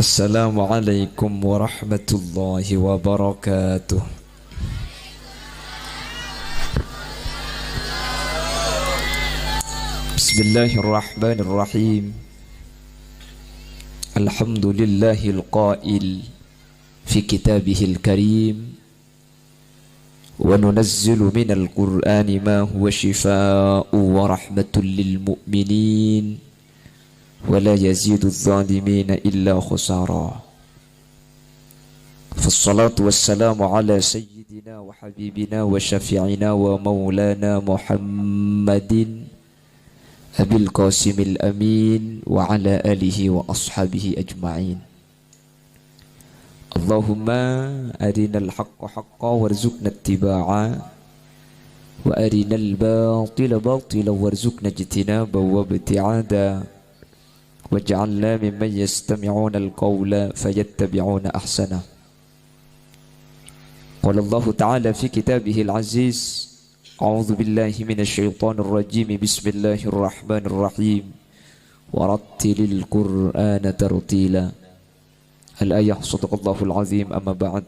Assalamualaikum warahmatullahi wabarakatuh. Bismillahirrahmanirrahim. Alhamdulillahil qail fi kitabihil karim wa nunazzilu minal qur'ani ma huwa shifaa'un wa rahmatun lil mu'minin ولا يزيد الظالمين إلا خسارا فالصلاة والسلام على سيدنا وحبيبنا وشفيعنا ومولانا محمد أبي القاسم الأمين وعلى آله وأصحابه أجمعين. اللهم أرنا الحق حقا وارزقنا اتباعا وأرنا الباطل باطلا وارزقنا اجتنابا وابتعادا وَاجْعَلْنَا مِمَّنْ يَسْتَمِعُونَ الْقَوْلَ فَيَتَّبِعُونَ أَحْسَنَهُ. قال الله تعالى في كتابه العزيز: أعوذ بالله من الشيطان الرجيم بسم الله الرحمن الرحيم وَرَتِّلِ الْقُرْآنَ تَرْتِيلًا. الآية. صدق الله العظيم. أما بعد،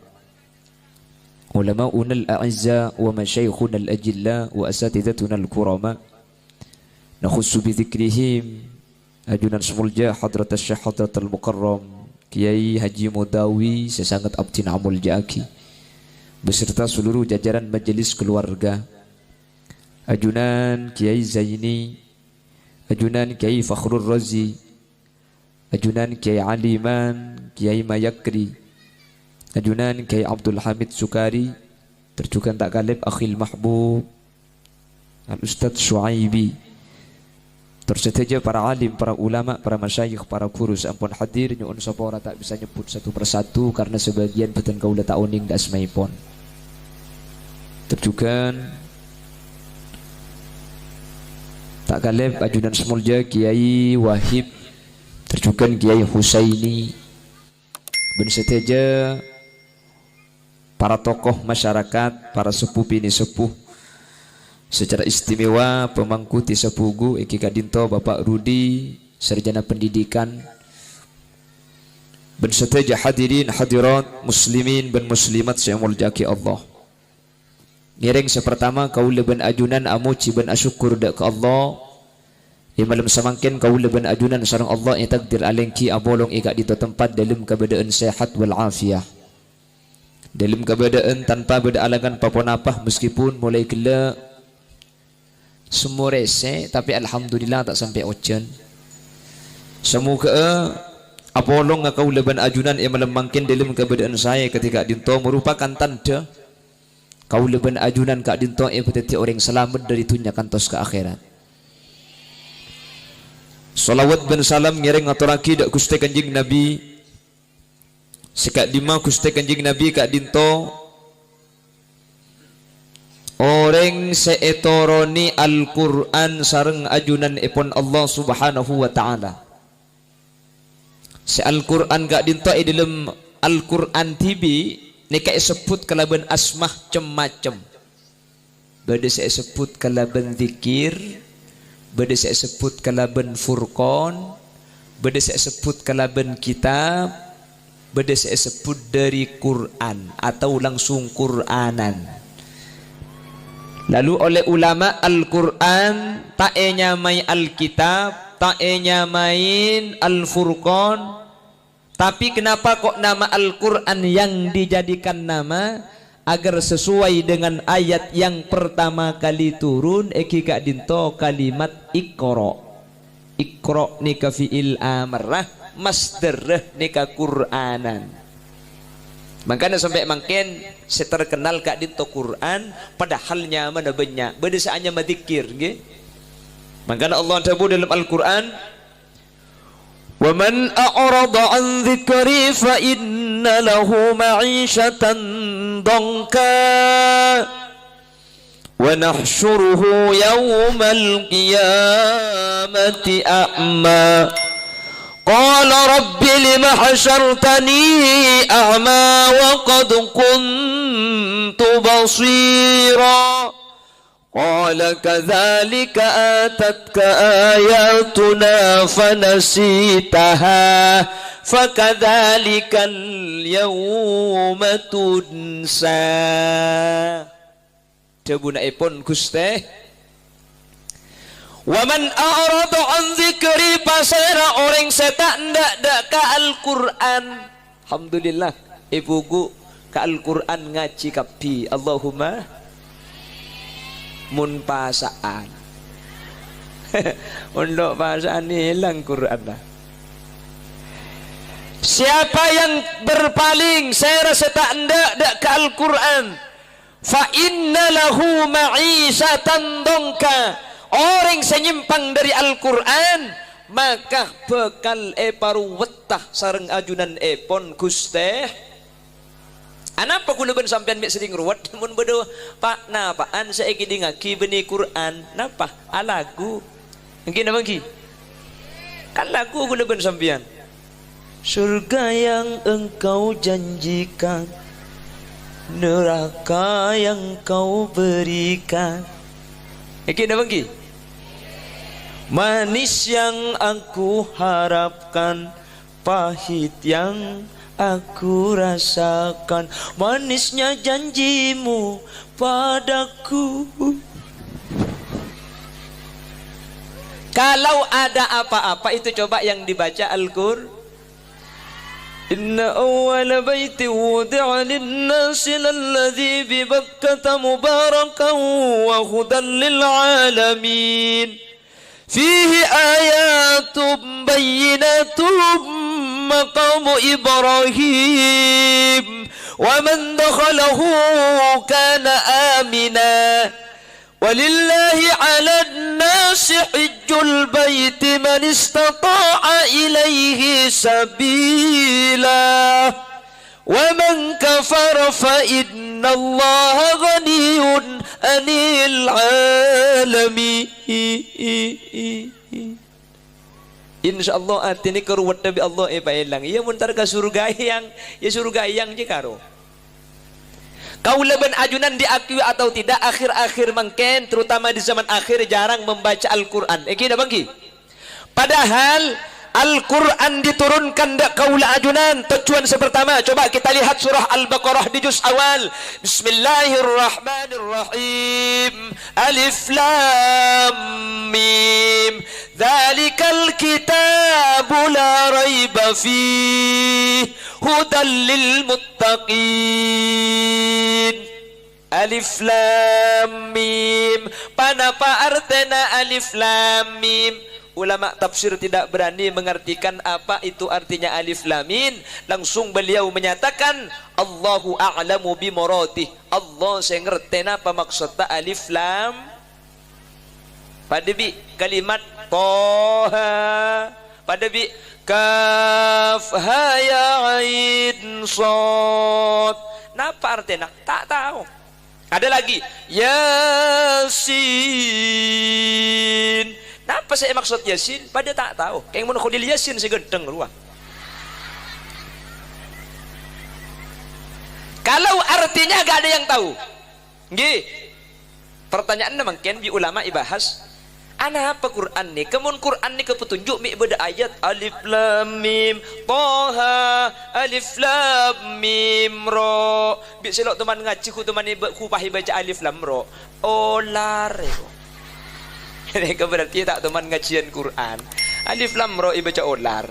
علماؤنا الأعزاء ومشايخنا الأجلاء وأساتذتنا الكرماء نخص بذكرهم Ajunan Semulja Hadrat Syekh Hadrat Al-Mukarram Kiai Haji Mudawi Sesangat Abdin Amul Jaki beserta seluruh jajaran majelis keluarga, Ajunan Kiai Zaini, Ajunan Kiai Fakhrul Razi, Ajunan Kiai Aliman, Kiai Mayakri, Ajunan Kiai Abdul Hamid Sukari, terjukan tak kalib Akhil Mahbub Al-Ustadz Syuaibi, terseteja para alim, para ulama, para masyayikh, para kurus ampun hadir nyuun sapora tak bisa nyebut satu persatu karena sebagian beten kaula tak uning da asmaipun. Terjukan tak kalib Ajunan Semulja Kiai Wahib, terjukan Kiai Husaini, ben seteja para tokoh masyarakat, para sepuh bini sepuh secara istimewa pemangkuti sepugu Eki Kadinto Bapak Rudi sarjana pendidikan, ben seteja hadirin hadirat muslimin ben muslimat saya muljaki Allah. Nireng sepertama kaula ben ajunan amuci ben asyukur dak ke Allah yang malam samangkin kaula ben ajunan sareng Allah yang takdir alengki abolong ika di tempat dalam keadaan sehat wal afiah, dalam keadaan tanpa beda alangan paponapah meskipun mulai gelak semua rese tapi alhamdulillah tak sampai ocean. Semoga apolong ngakau leban ajunan yang melemangkin dalam keadaan saya ketika dinto merupakan tanda kau leban ajunan kak dinto yang berarti orang selamat dari dunia kantos ke akhirat. Salawat ben salam ngiring aturaki dak Gusti Kanjeng Nabi sekat lima Gusti Kanjeng Nabi kak dinto orang seetoroni Al-Quran sareng ajunan ipon Allah subhanahu wa ta'ala. Se Al-Quran gak dinto dalam Al-Quran tibi nika sebut kalaban asmah cem-macem. Bada saya sebut kalaban zikir, bada saya sebut kalaban furqan, bada saya sebut kalaban kitab, bada saya sebut dari Quran atau langsung Quranan. Lalu oleh ulama Al-Quran tak nyamai Al-Kitab, tak nyamain Al-Furqan. Tapi kenapa kok nama Al-Quran yang dijadikan nama? Agar sesuai dengan ayat yang pertama kali turun eki kak dinto kalimat Iqra. Iqra nika fi'il amarah, masdarah nika Quranan. Makanya sampai makin seterkenal kak dinto Quran padahalnya mana banyak bedesaannya madzikir nggih. Makanya Allah sebut dalam Al-Quran, "Wa man a'rada 'an dzikri fa inna lahu ma'isyatan danka wa nahsyuruhu yawmal qiyamati a'ma." Qala rabbi lima hasyartani a'ma wa qad kuntu basira. Qala kadzalika atatka ayatuna fanasitaha fakadzalikal yawma tunsa. Debunaipun Gusti, waman a'rada an dzikri pasera orang setak ndak ka Al-Qur'an. Alhamdulillah ibuku ka Al-Qur'an ngaji kabdi. Allahumma mun pasaan. Untuk pasaan hilang Quran lah. Siapa yang berpaling saya rasa tak ndak ke Al-Quran, fa inna lahu ma'isatan dongka. Orang senyimpang dari Al-Quran maka bekal paru wetah sareng ajunan epon Gusti. Anapa kula ben sampean mek sering ruwet mun bedo Pak napaan saiki di ngaki beni Quran napa alagu nggih napa nggih kan lagu kula ben sampean surga yang engkau janjikan neraka yang kau berikan nggih napa nggih manis yang aku harapkan pahit yang aku rasakan, manisnya janjimu padaku. Kalau ada apa-apa itu coba yang dibaca Al-Qur'an. Inna awwala baiti wudi'a lin-nasi lalladzi bi Bakkah mubarakan wa hudan lil alamin. Fihi ayatun bayyinatun مقام إبراهيم ومن دخله كان آمنا ولله على الناس حج البيت من استطاع إليه سبيلا ومن كفر فإن الله غني عن العالمين. Insyaallah artinya keruwet nabi Allah pailang ia muntar ke surga yang ya surga yang je karo kau leben ajunan diakui atau tidak akhir-akhir mangken terutama di zaman akhir jarang membaca Al-Qur'an kira bangki padahal Al-Qur'an diturunkan dak kaula ajunan tujuan sepertama coba kita lihat surah Al-Baqarah di juz awal Bismillahirrahmanirrahim Alif Lam Mim Dzalikal kitabu la raiba fihi hudan lil muttaqin Alif Lam Mim panapa artena Alif Lam Mim. Ulama tafsir tidak berani mengartikan apa itu artinya alif lam mim. Langsung beliau menyatakan Allahu a'lamu bi muradih. Allah saya ngerti apa maksudnya alif lam. Pada bi kalimat Toha, pada bi kaf ha ya ain shad. Napa artinya? Tak tahu. Ada lagi Yasin. Napa saya maksud Yasin? Pada tak tahu. Kayak mun khudil Yasin segedeng ruang. Kalau artinya gak ada yang tahu. Nggih. Pertanyaan mungkin bi ulama ibahas. Ana apa Quran ni? Kemun Quran ni kepetunjuk mi beda ayat alif lam mim Toha alif lam mim ro. Bi selok teman ngaji ku teman ku pahi baca alif lam ro. Olar. Mereka berarti tak teman ngajian Quran. Alif lam ro baca olar.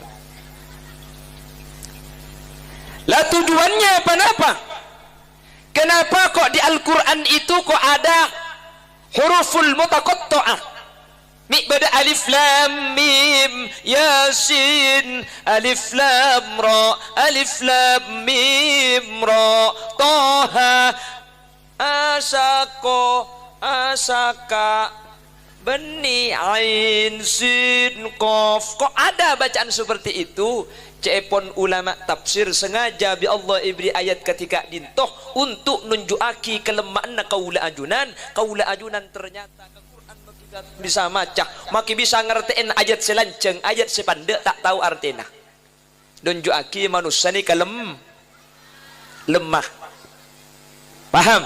Lah tujuannya apa? Kenapa kok di Al-Quran itu kok ada huruful mutaqatta'ah? Mi bada alif lam mim Yasin alif lam ra alif lam mim ra Toha asako asaka Beni ain sin qaf. Kok ada bacaan seperti itu? Cepon ulama tafsir sengaja bi Allah ibri ayat ketika dintoh untuk nunjuaki kelemahan kaula ajunan ternyata ke Quran bisa maca maki bisa ngertiin ayat selanceng ayat sepandek tak tahu artinya nunjuaki manusia ni lemah paham.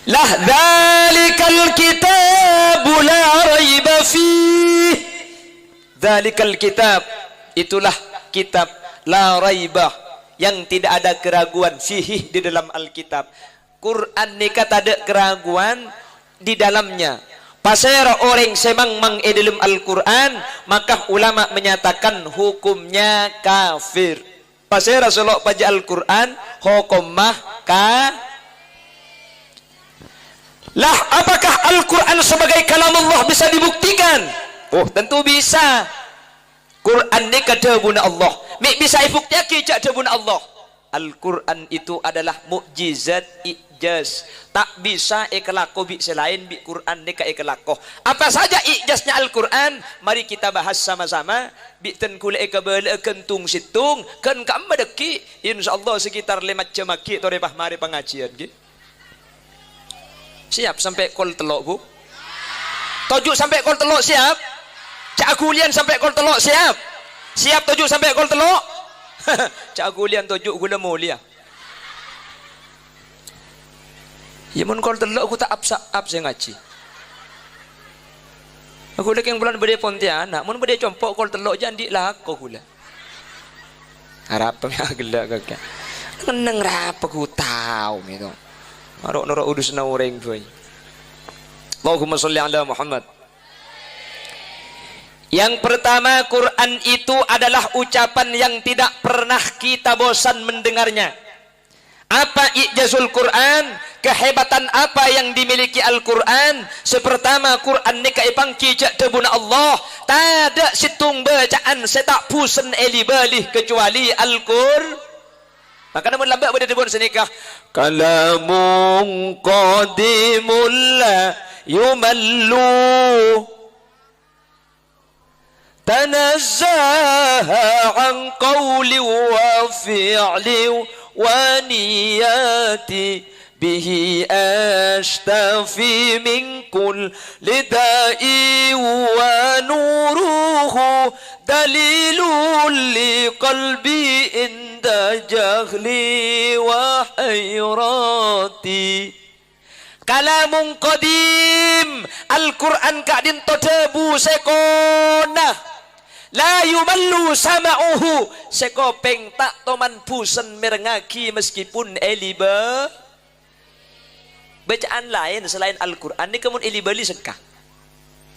Lah dzalikal kitabu la raiba fih. Dzalikal kitab, itulah kitab la raiba, yang tidak ada keraguan fihi, di dalam Alkitab. Quran ni kata ada keraguan di dalamnya. Pasal orang semang mang dalam Al-Quran, maka ulama menyatakan hukumnya kafir. Pasal Rasulullah baca Al-Quran, hukum mah lah, apakah Al-Quran sebagai kalam Allah bisa dibuktikan? Oh, tentu bisa. Quran ni kata guna Allah. Mik bisa ibuktikan kata guna Allah. Al-Quran itu adalah mukjizat ijaz. Tak bisa ikelako bi selain bi Quran ni ka ikelako. Apa saja ijaznya Al-Quran? Mari kita bahas sama-sama. Bi ten kule ikabala kentung situng kan kam badaki insyaallah sekitar 5 jam aki to repah mari pengajian ki. Siap sampai kol telok bu? Tujuh sampai kol telok siap? Cak gulian sampai kol telok siap? Siap tujuh sampai kol telok? Cak gulian tujuh gula mulia. Ya mun kol telok aku tak up saya ngaji. Aku lagi yang bulan berde Pontianak, mun berde compok kol telok jandi lah aku gula. Harap gelak kakak. Meneng rapa ku tahu gitu. Marok nora udus na orang boy. Allahumma sholli ala Muhammad. Yang pertama, Quran itu adalah ucapan yang tidak pernah kita bosan mendengarnya. Apa ijazul Quran? Kehebatan apa yang dimiliki Al-Quran? Sepertama, Quran ni kaipang kijak tebuna Allah. Tak ada situng bacaan setak pusen eli balih kecuali Al-Quran. Maka namun lambat pada debun senikah. Kalamun qadimul la yumallu tanazzaha an qawli wa fi'li wa niyati bihi ashtafi min kull lidai wa nuruhu dalilul li qalbi inda jahli wa hayrati. Kalamun qadim, Al-Quran kadin todebu sekona la yumallu sama'uhu, sekopeng tak toman pusen merengaki meskipun eliba bacaan lain selain Al-Quran ni kemun elibali sekah.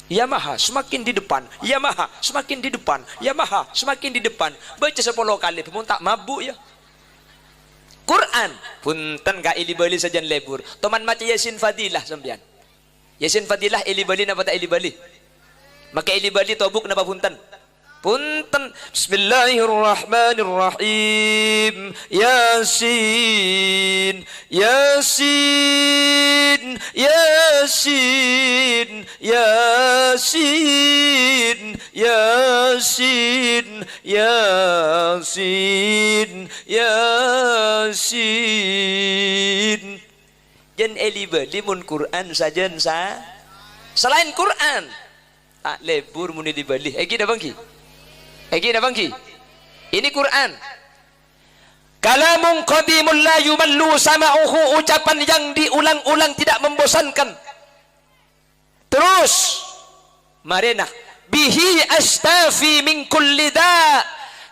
Yamaha semakin di depan, Yamaha semakin di depan, Yamaha semakin di depan. Baca 10 kali pun tak mabuk ya. Quran punten ka elibali sajan lebur. Toman maca Yasin Fadilah sampean. Yasin Fadilah elibali napa tak elibali? Maka elibali tobuk napa punten? Punten. Bismillahirrahmanirrahim. Yasin, Yasin, Yasin, Yasin, Yasin, Yasin, Yasin. Jan eliba limun Quran sajen sa. Selain Quran tak lebur muni dibali. Egi dah bangki. Egi dah bangki. Ini Quran. Kalamun qadimul la yumallu sama'uhu, ucapan yang diulang-ulang tidak membosankan. Terus marena bihi astafi min kulli da.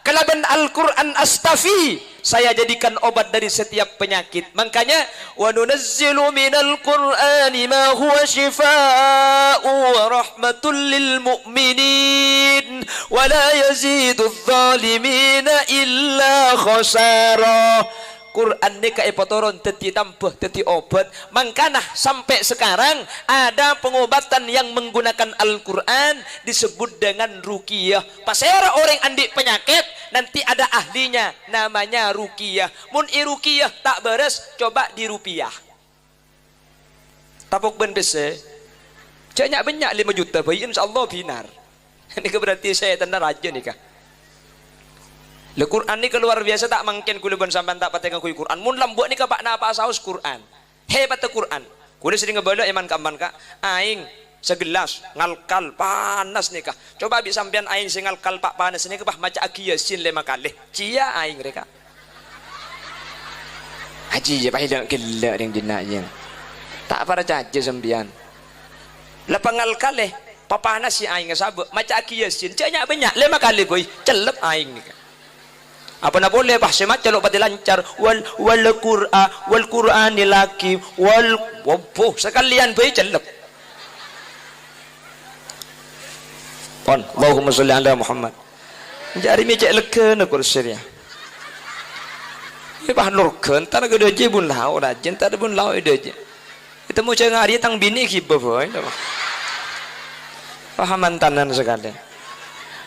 Kalaban Al-Quran astafi, saya jadikan obat dari setiap penyakit. Makanya wa nunazzilu minal Qur'ani ma huwa shifaa'u wa rahmatul lil mu'minin wa la yazidudz zalimina illa khasara. Quran ni kai potoron teti tampuh teti obat. Mangkanah sampai sekarang ada pengobatan yang menggunakan Al-Quran disebut dengan ruqyah. Pasera orang andik penyakit nanti ada ahlinya namanya ruqyah. Mun ruqyah tak beres coba di rupiah. Tapuk ben bese. Banyak banyak 5 juta bayi insyaallah binar. Ini berarti saya tanda raja nih kah. Le Quran ni keluar biasa tak mungkin kuluban sampean tak patengan kuy Quran. Mun lambuk ni ka pak na apa saus Quran. Hebat Quran. Kule sering ngebala iman kamban ka. Aing segelas ngalkal panas nih kah. Coba bi sampean aing sing ngalkal pak panas ni ka bah maca Yasin 5 kali. Cia aing mereka. Haji je pahil gila yang jenaknya. Tak para caca sembian. Lapangal kali papana si aing sabuk maca aki yasin canya banyak 5 kali boy celep aing ni. Apa nak boleh bah semat celok pati lancar wal Qur'anil hakim wal wabuh sekalian boy celep. Pon Allahumma sholli ala Muhammad. Jari mi cek leken kur syariah. Ye bah lurken tar gede je bun lau rajin tar bun lau ide je. Kita mau ceng hari tang bini kiba boy. Pahaman tanan sekali.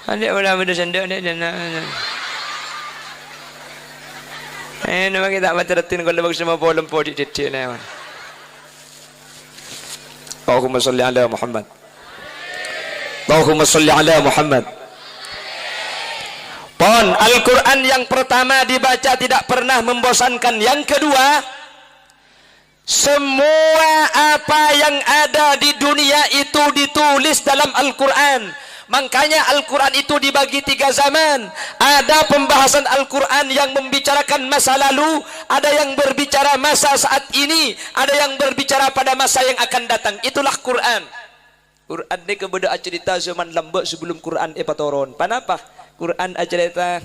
Adik benda sendok ni dan nama kita baca retin kalau bagus semua boleh podi titik ni. Allahumma sholli ala Muhammad. Allahumma sholli ala Muhammad. Pon Al-Quran yang pertama dibaca tidak pernah membosankan. Yang kedua, semua apa yang ada di dunia itu ditulis dalam Al-Quran. Makanya Al-Quran itu dibagi 3 zaman. Ada pembahasan Al-Quran yang membicarakan masa lalu, ada yang berbicara masa saat ini, ada yang berbicara pada masa yang akan datang. Itulah Quran. Quran ni kepada cerita zaman lambat sebelum Quran turun. Kenapa? Quran cerita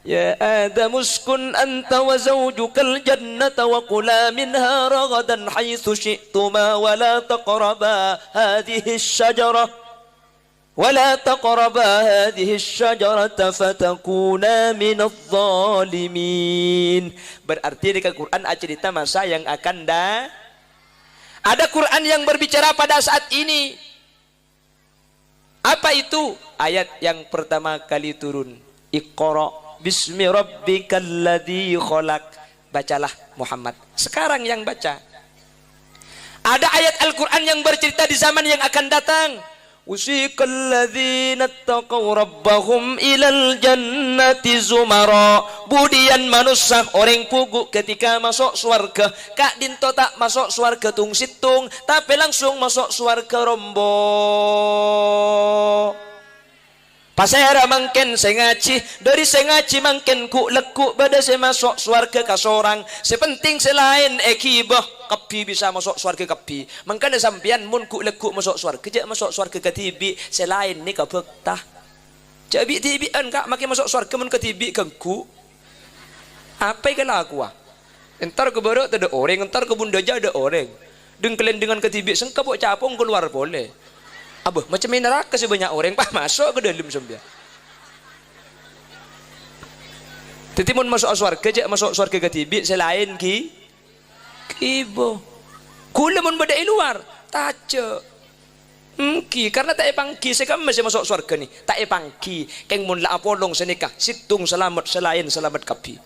Ya Adam uskun anta wa zawjukal jannata wa kula minha ragadan haitsu syi'tuma wa la taqraba hadhihi asy-syajarah wa la taqraba hadhihi asy-syajarata fatakuna minadh dhalimin. Berarti di Quran cerita masa yang akan datang. Ada Quran yang berbicara pada saat ini. Apa itu? Ayat yang pertama kali turun. Iqra Bismi rabbikal ladzi khalaq. Bacalah Muhammad. Sekarang yang baca. Ada ayat Al-Quran yang bercerita di zaman yang akan datang. Usiqal ladzina taqaw rabbahum ilal jannati zumara. Budian manusia orang pugu ketika masuk surga. Kak dinto tak masuk surga tung situng, tapi langsung masuk surga rombo. Pasera mangken sengaci dari sengaci mangken ku lekuk pada saya masuk surga ka sorang. Sepenting selain ekibah kapi bisa masuk surga kapi. Mangkana sampian mun ku lekuk masuk surga je masuk surga ka tibi selain ni ka bektah. Jabi tibian kak makin masuk surga mun ka tibi ka ku. Apa kala aku ah? Entar ke baru ada orang, entar ke bunda aja ada orang. Dengkelen dengan ka tibi sengkapok capung keluar boleh. Abah, macam main neraka sebanyak orang pak masuk ke dalam sembilan. Tetimun masuk surga je masuk surga ke tibi selain kibo. Kula mun beda luar tace. Karena tak pangki sekam masih masuk surga ni. Tak pangki keng mun la apolong senikah situng selamat selain selamat kapi.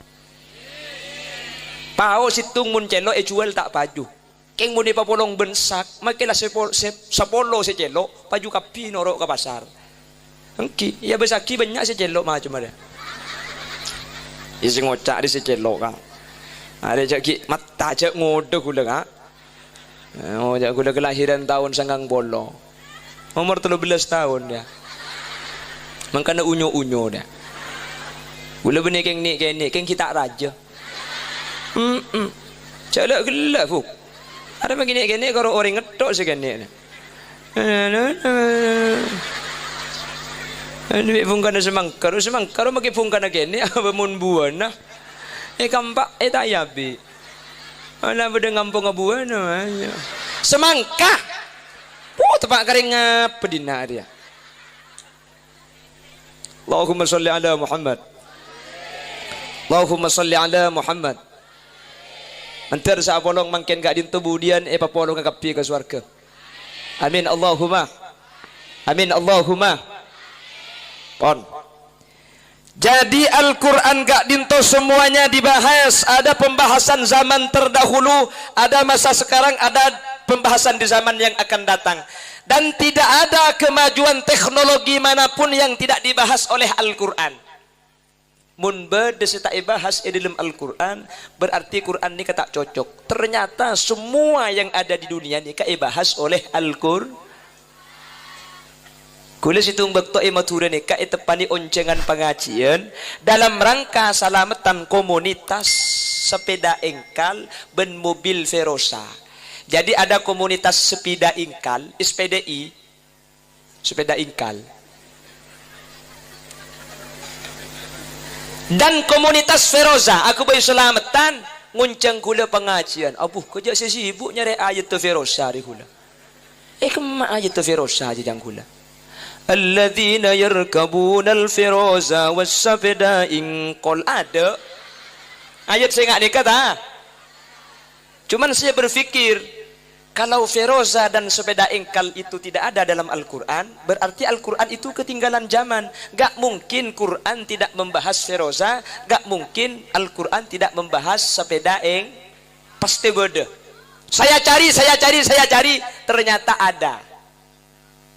Pao situng mun celo jual tak paju. Keng mo ni papolong bensak, makilah sapolo si celo, paju kapi norok ke pasar. Engki, ya besaki banyak si celo macam mana? Isi ngocak di si celo kan. Ada caki mata cak ngode gula kan. Oh, cak gula kelahiran tahun sanggang bolo. Umur 13 tahun dia. Mangkana unyu-unyu dia. Gula benih keng ni, keng kita raja. Cak lek gelap fuk. Ada begini-gini kalau orang ngetok segini. Ini fungkana semangkar makin fungkana gini apa mun buana. Kampak tayabi. Ana beda ngampung buana. Semangka. Tepak kering apa dina dia. Allahumma sholli ala Muhammad. Allahumma sholli ala Muhammad. Antar sa apolong mangken gak dinto budian papolong kapi ke surga. Amin Allahumma. Amin Allahumma. Pon. Jadi Al-Quran gak dinto semuanya dibahas. Ada pembahasan zaman terdahulu, ada masa sekarang, ada pembahasan di zaman yang akan datang. Dan tidak ada kemajuan teknologi manapun yang tidak dibahas oleh Al-Quran. Mun beda tak bahas dalam Al-Quran, berarti Quran ni tak cocok. Ternyata semua yang ada di dunia ni bahas oleh Al-Quran. Kula situng bekto matura ni tepani oncengan pengajian dalam rangka salamatan komunitas sepeda engkal ben mobil Verosa. Jadi ada komunitas sepeda ingkal, SPDI, sepeda ingkal. Dan komunitas Feroza, aku bayu selamatan, nguncang kula pengajian. Abuh, kerja saya sibuk nyari ayat tu Feroza di kula. Kemak ayat tu Feroza aja jang kula. Alladzina yarkabuna al-firoza was-sabda ingqal. Ada ayat saya enggak kata. Cuman saya berpikir kalau feroza dan sepeda engkal itu tidak ada dalam Al-Quran, berarti Al-Quran itu ketinggalan zaman. Gak mungkin Quran tidak membahas feroza, gak mungkin Al-Quran tidak membahas sepeda pasti beda. Saya cari, ternyata ada.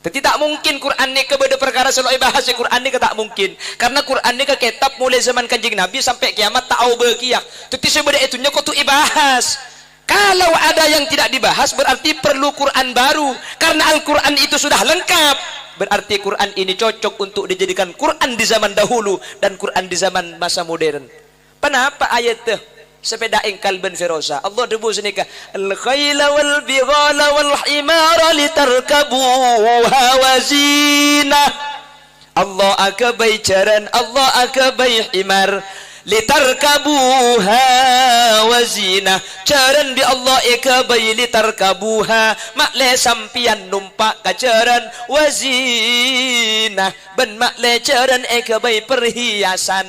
Tidak mungkin Quran ni kebeda perkara selalu bahasa Quran ni tak mungkin. Karena Quran ni ke kitab mulai zaman Kanjeng Nabi sampai kiamat tak au berkiah. Tapi sebenarnya itunya kok tu ibahas. Kalau ada yang tidak dibahas berarti perlu Quran baru. Karena Al-Quran itu sudah lengkap. Berarti Quran ini cocok untuk dijadikan Quran di zaman dahulu dan Quran di zaman masa modern. Kenapa ayat tu? Sepeda engkal ben feroza. Allah debu senika al-khayla wal bighala wal himara litarkabuha wa zinah. Allah akabai jaran, Allah akabai himar litarkabuha wa zinah. Jaran bi Allah akabai litarkabuha, makle sampian numpak kajaran, wa zinah ben makle jaran akabai perhiasan.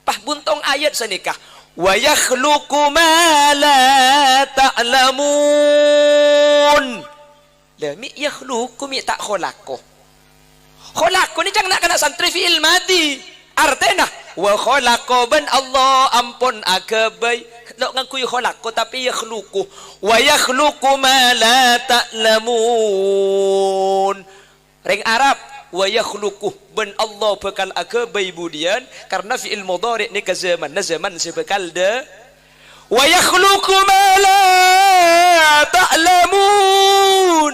Pah buntong ayat senikah. Wa yakhluqu ma la ta'lamun. La mi yakhluqu mi tak khalaqu. Khalaqu ni jangan nak kena santri fi'il madi. Artinya wa khalaqu ban Allah ampun akabai. Nak ngaku khalaqu tapi yakhluqu. Wa yakhluqu ma la ta'lamun. Ring Arab wa yakhluquh ben Allah bekal akabai budian karena fi'il mudhari' ni ke zaman sebekal de wa yakhluqu ma la ta'lamun.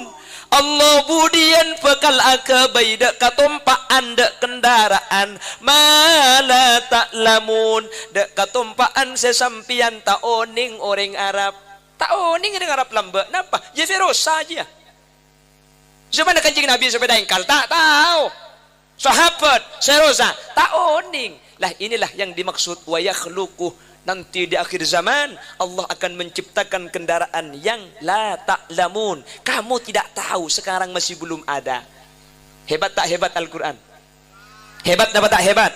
Allah budian bekal akabai dak katumpaan dak kendaraan ma la ta'lamun dak katumpaan sesampian taoning orang Arab taoning dengan Arab lamba napa ya ferosa aja. Zaman Kanjeng Nabi sepeda engkal tak tahu. Sahabat seroza tak oning. Lah inilah yang dimaksud wa yakhluquh. Nanti di akhir zaman Allah akan menciptakan kendaraan yang la ta'lamun. Kamu tidak tahu, sekarang masih belum ada. Hebat tak hebat Al-Quran? Hebat apa tak hebat?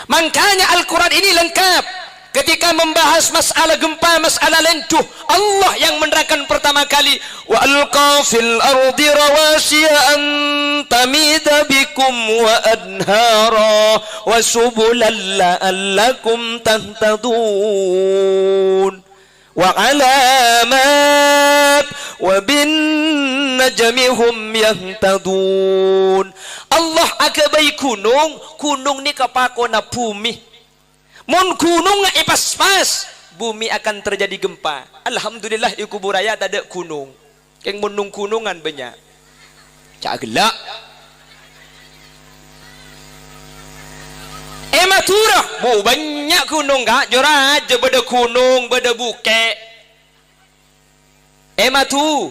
Makanya Al-Quran ini lengkap. Ketika membahas masalah gempa, masalah lentuh, Allah yang menerangkan pertama kali wa alqa fil ardi rawasiya an tamida bikum wa anhara wa subulan la'allakum tahtadun wa alamat wa bin najmi hum yahtadun. Allah akabai gunung ni kapakona bumi. Mun gunung pas-pas bumi akan terjadi gempa. Alhamdulillah di kuburaya tak ada gunung. Yang menung gunungan banyak. Cak gelak. Maturah, banyak gunung kak. Jora aja beda gunung, beda bukit. Matu.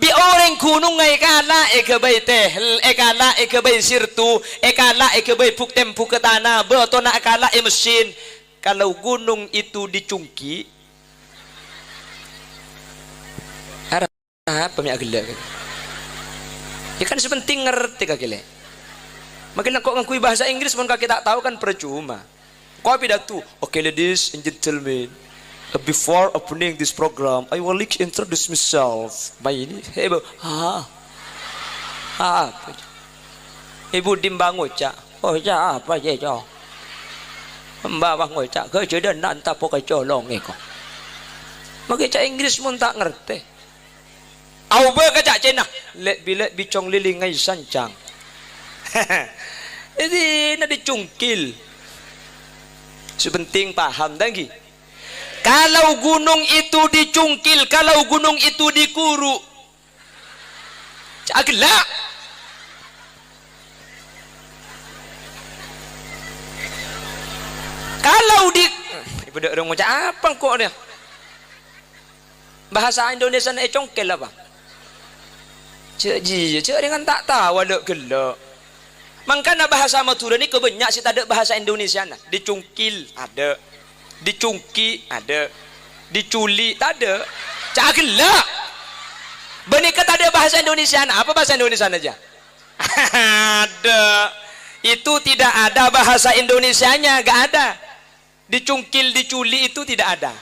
Bi orang gunung ekala ekebay tehel ekala ekebay sirtu ekala ekebay puktem puketana betona ekala mesin. Kalau gunung itu dicungki apa mi agela ya kan sepenting ngerti kakile. Makin kok ngakui bahasa Inggris pun kakek tak tahu kan percuma. Kau pidato, okay ladies and gentlemen, before opening this program, I will introduce myself. Bayi ini, ibu, ibu dimbangun cak. Oh cak apa je cak? Mbak bangun cak. Kerja dan nanti pakai colong ni kau. Maka cak Inggris pun tak ngerti. Au ber ke cak Cina? Let bicong lilingai sancang. Jadi nak dicungkil. Sepenting paham lagi. Kalau gunung itu dicungkil, kalau gunung itu dikuru, cagelak. Kalau di, ibu dah orang macam apa kok dia? Bahasa Indonesia nak congkel apa? Cik ji, cik dengan tak tahu ada gelak. Makanya bahasa Madura ni kebanyak sih tak ada bahasa Indonesia nah. Dicungkil ada, dicungki ada, diculi tak ada. Cak gelak. Benika tak ada bahasa Indonesia nah. Apa bahasa Indonesia aja? Ada. Itu tidak ada bahasa Indonesianya, gak ada. Dicungkil, diculi itu tidak ada.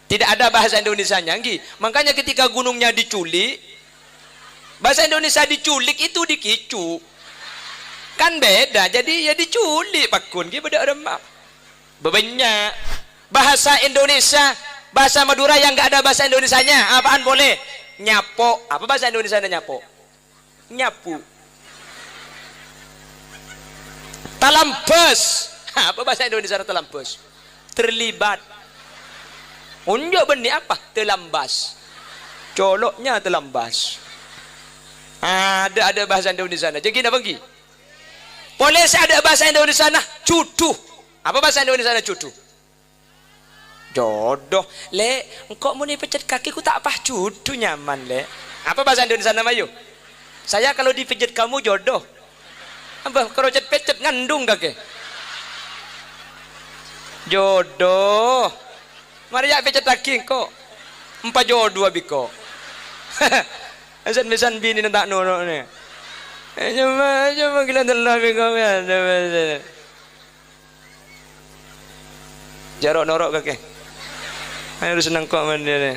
Tidak ada bahasa Indonesianya, nggih. Makanya ketika gunungnya diculik, bahasa Indonesia diculik itu dikicu. Kan beda. Jadi ya diculik pakun nggih beda remak. Bebanyak bahasa Indonesia, bahasa Madura yang enggak ada bahasa Indonesianya, apaan boleh? Nyapo. Apa bahasa Indonesia nyapo? Nyapu. Talambes. Apa bahasa Indonesia talambes? Terlibat. Unjuk benih apa? Terlambas. Coloknya terlambas. Ada bahasa Indonesia nah. Jadi apa lagi? Boleh saya ada bahasa Indonesia nah. Cuduh. Apa bahasa Indonesia nah cuduh? Jodoh. Le, engkau mau dipijat kaki ku tak apa cuduh nyaman le. Apa bahasa Indonesia nama yuk? Saya kalau dipijat kamu jodoh. Apa kalau pecet ngandung kaki? Jodoh. Mari ya pecet lagi kok. Empat jodoh abiko. Asan bini tak nono ni. Cuma gila telah biko ya. Jarok norok kaki. Harus senang kok mandi ni.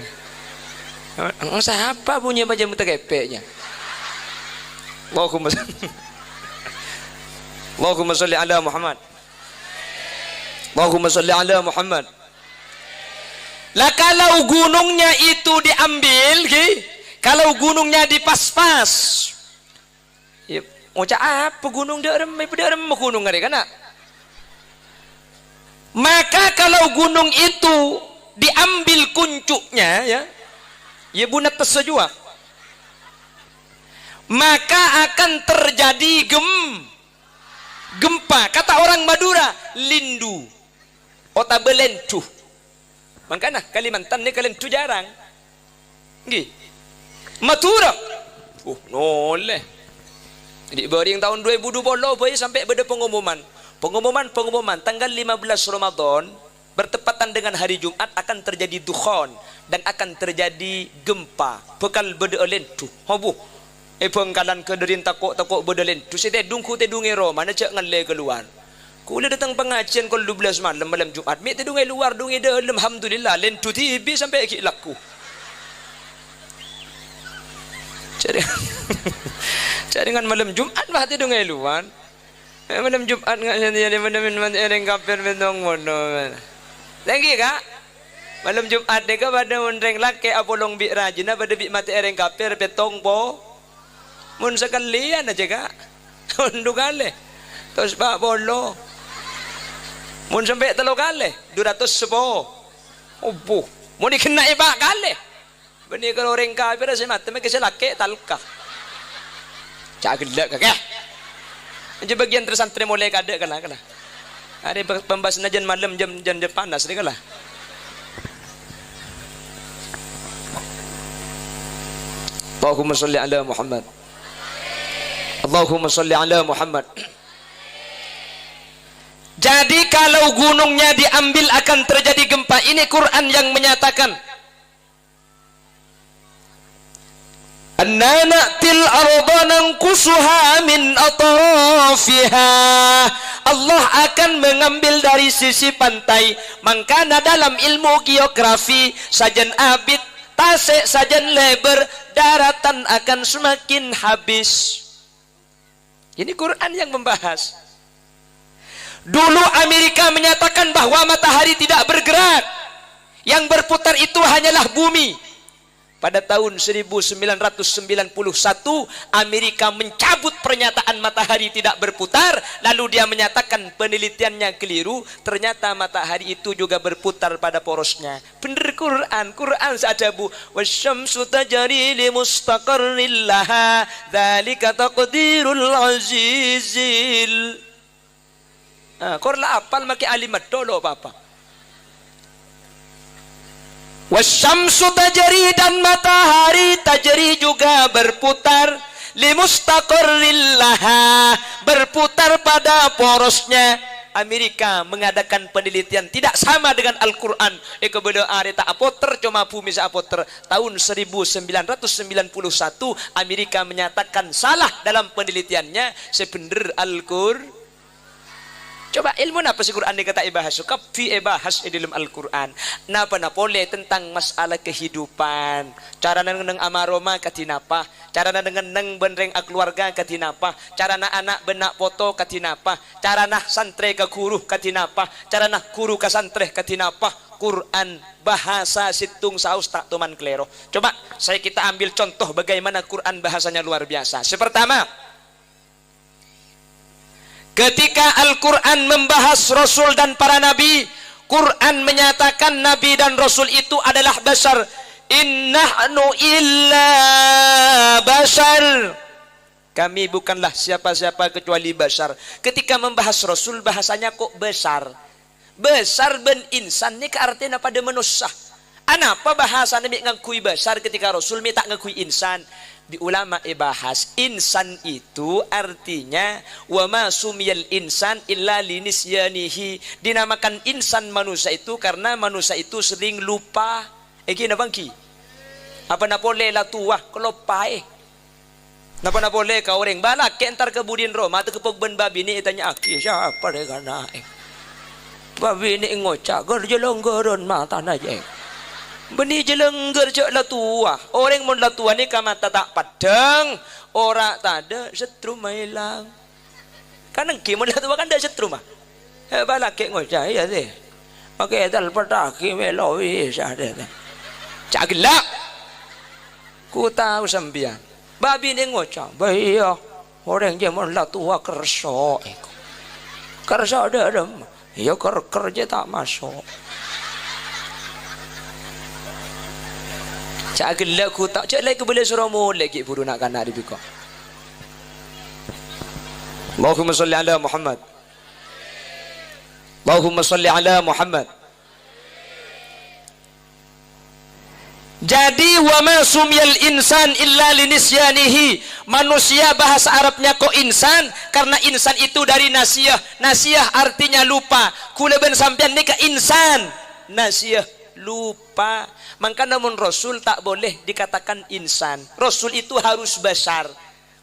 Siapa punya baju muta kepeknya? Allahumma salli ala Muhammad. Allahumma salli ala Muhammad. Lah kalau gunungnya itu diambil, kalau gunungnya dipaspas, ya, macam apa gunung dia remeh gunung ada kan? Maka kalau gunung itu diambil kuncuknya, ya bunat tersejua, maka akan terjadi gempa. Kata orang Madura, lindu, otabelentuh. Makanya Kalimantan ni kalian tu jarang. Nggih. Madura. Noleh. Di bering tahun 2020 boy sampai beda pengumuman. Pengumuman tanggal 15 Ramadan bertepatan dengan hari Jumat akan terjadi dukhon dan akan terjadi gempa. Bekal beda lentu. Hobu. Pengkalan kederin takok beda lentu. Sete dungku te dungero mana cak ngalle keluar. Kula datang pengajian kul 12 malam Jumat. Mik te dungai luar dungai dalam alhamdulillah lentu tibi sampai ki laku. Cari dengan malam Jumat bah te dungai luar. Malam Jumat ngak jadi mana ereng kafir bentong mono. Lagi kak? Malam Jumat deka pada undreng laki apolong bi rajina pada bi mati ereng kafir betong po. Mun sekalian aja kak. Undu kali. Terus pak bolo. Mun sampai 3 kali 210. Obuh. Mun dikena ibak kali. Bani kalau orang kafir saya mati mereka selake talka. Cak gelak kakek. Aja bagian tersantri mulai kada kalah. Ada pembahasan ajan malam jam panas ni kalah. Allahumma salli ala Muhammad. Allahumma salli ala Muhammad. Jadi kalau gunungnya diambil akan terjadi gempa. Ini Quran yang menyatakan. Anna na'til arda nanqusuha min atrafiha. Allah akan mengambil dari sisi pantai. Makanya dalam ilmu geografi sajan abid, tasik sajan lebar, daratan akan semakin habis. Ini Quran yang membahas. Dulu Amerika menyatakan bahwa matahari tidak bergerak. Yang berputar itu hanyalah bumi. Pada tahun 1991 Amerika mencabut pernyataan matahari tidak berputar. Lalu dia menyatakan penelitiannya keliru. Ternyata matahari itu juga berputar pada porosnya. Benar Quran seadabu. Wasyamsu tajri li mustaqarril laha. Dzalika taqdirul azizil. Kau lah apal maki alimat dolo apa-apa. Wasyamsu tajri, dan matahari tajri juga berputar, limustaqarril laha, berputar pada porosnya. Amerika mengadakan penelitian tidak sama dengan Al-Quran. Kemudian areta apoter cuma bumi apoter tahun 1991 Amerika menyatakan salah dalam penelitiannya sebenar Al-Quran. Coba ilmu apa sih Quran dikata ibahas? Kafi ibahas di dalam Al-Quran. Napa boleh tentang masalah kehidupan. Cara neng amaroma katinapa. Cara dengan neng benreng keluarga katinapa. Cara anak benak foto katinapa. Cara santre ke guru katinapa. Cara guru ke santre katinapa. Quran bahasa situng saus tak tuman klero. Coba kita ambil contoh bagaimana Quran bahasanya luar biasa. Pertama, ketika Al-Quran membahas Rasul dan para Nabi, Quran menyatakan Nabi dan Rasul itu adalah basar. Innahnu illa basar. Kami bukanlah siapa-siapa kecuali basar. Ketika membahas Rasul bahasanya kok besar. Besar ben insan ni artinya pada manusia. Anapa bahasa Nabi ngakui basar ketika Rasul minta ngakui insan? Di ulama bahas insan itu artinya wa ma sumiyal insan illa linisyanihi, dinamakan insan manusia itu karena manusia itu sering lupa. Eki na bangki apa na boleh lah tua kelopai napa na boleh ka orang balak ke entar ke budin Roma atau ke pogben babi ni tanya aki siapa de kana babi ni ngocak ger jelonggoron mata na je beni jelengger cak lah tua. Orang mun lah tua ni kamata tak padang, ora tada setrum hilang. Kan engki mun lah tua kan dak setrum ah. Balak ke ngocah ya deh. Pakai dal pataki melowi sade. Cak gelak. Ku tahu sambian. Babi ni ngocah. Bahaya. Orang je mun lah tua kerso. Kerso ada dem. Ya kerja tak masuk. Cak gelak ku tak cak lagi boleh suruh lagi puru nak kana di biko. Allahumma salli ala Muhammad. Allahumma salli ala Muhammad. Jadi wa ma sumiyal insan illa linisyanihi. Manusia bahasa Arabnya kok insan karena insan itu dari nasiyah. Nasiyah artinya lupa. Kula ben sampean ni ka insan. Nasiyah lupa. Maka namun Rasul tak boleh dikatakan insan. Rasul itu harus basar.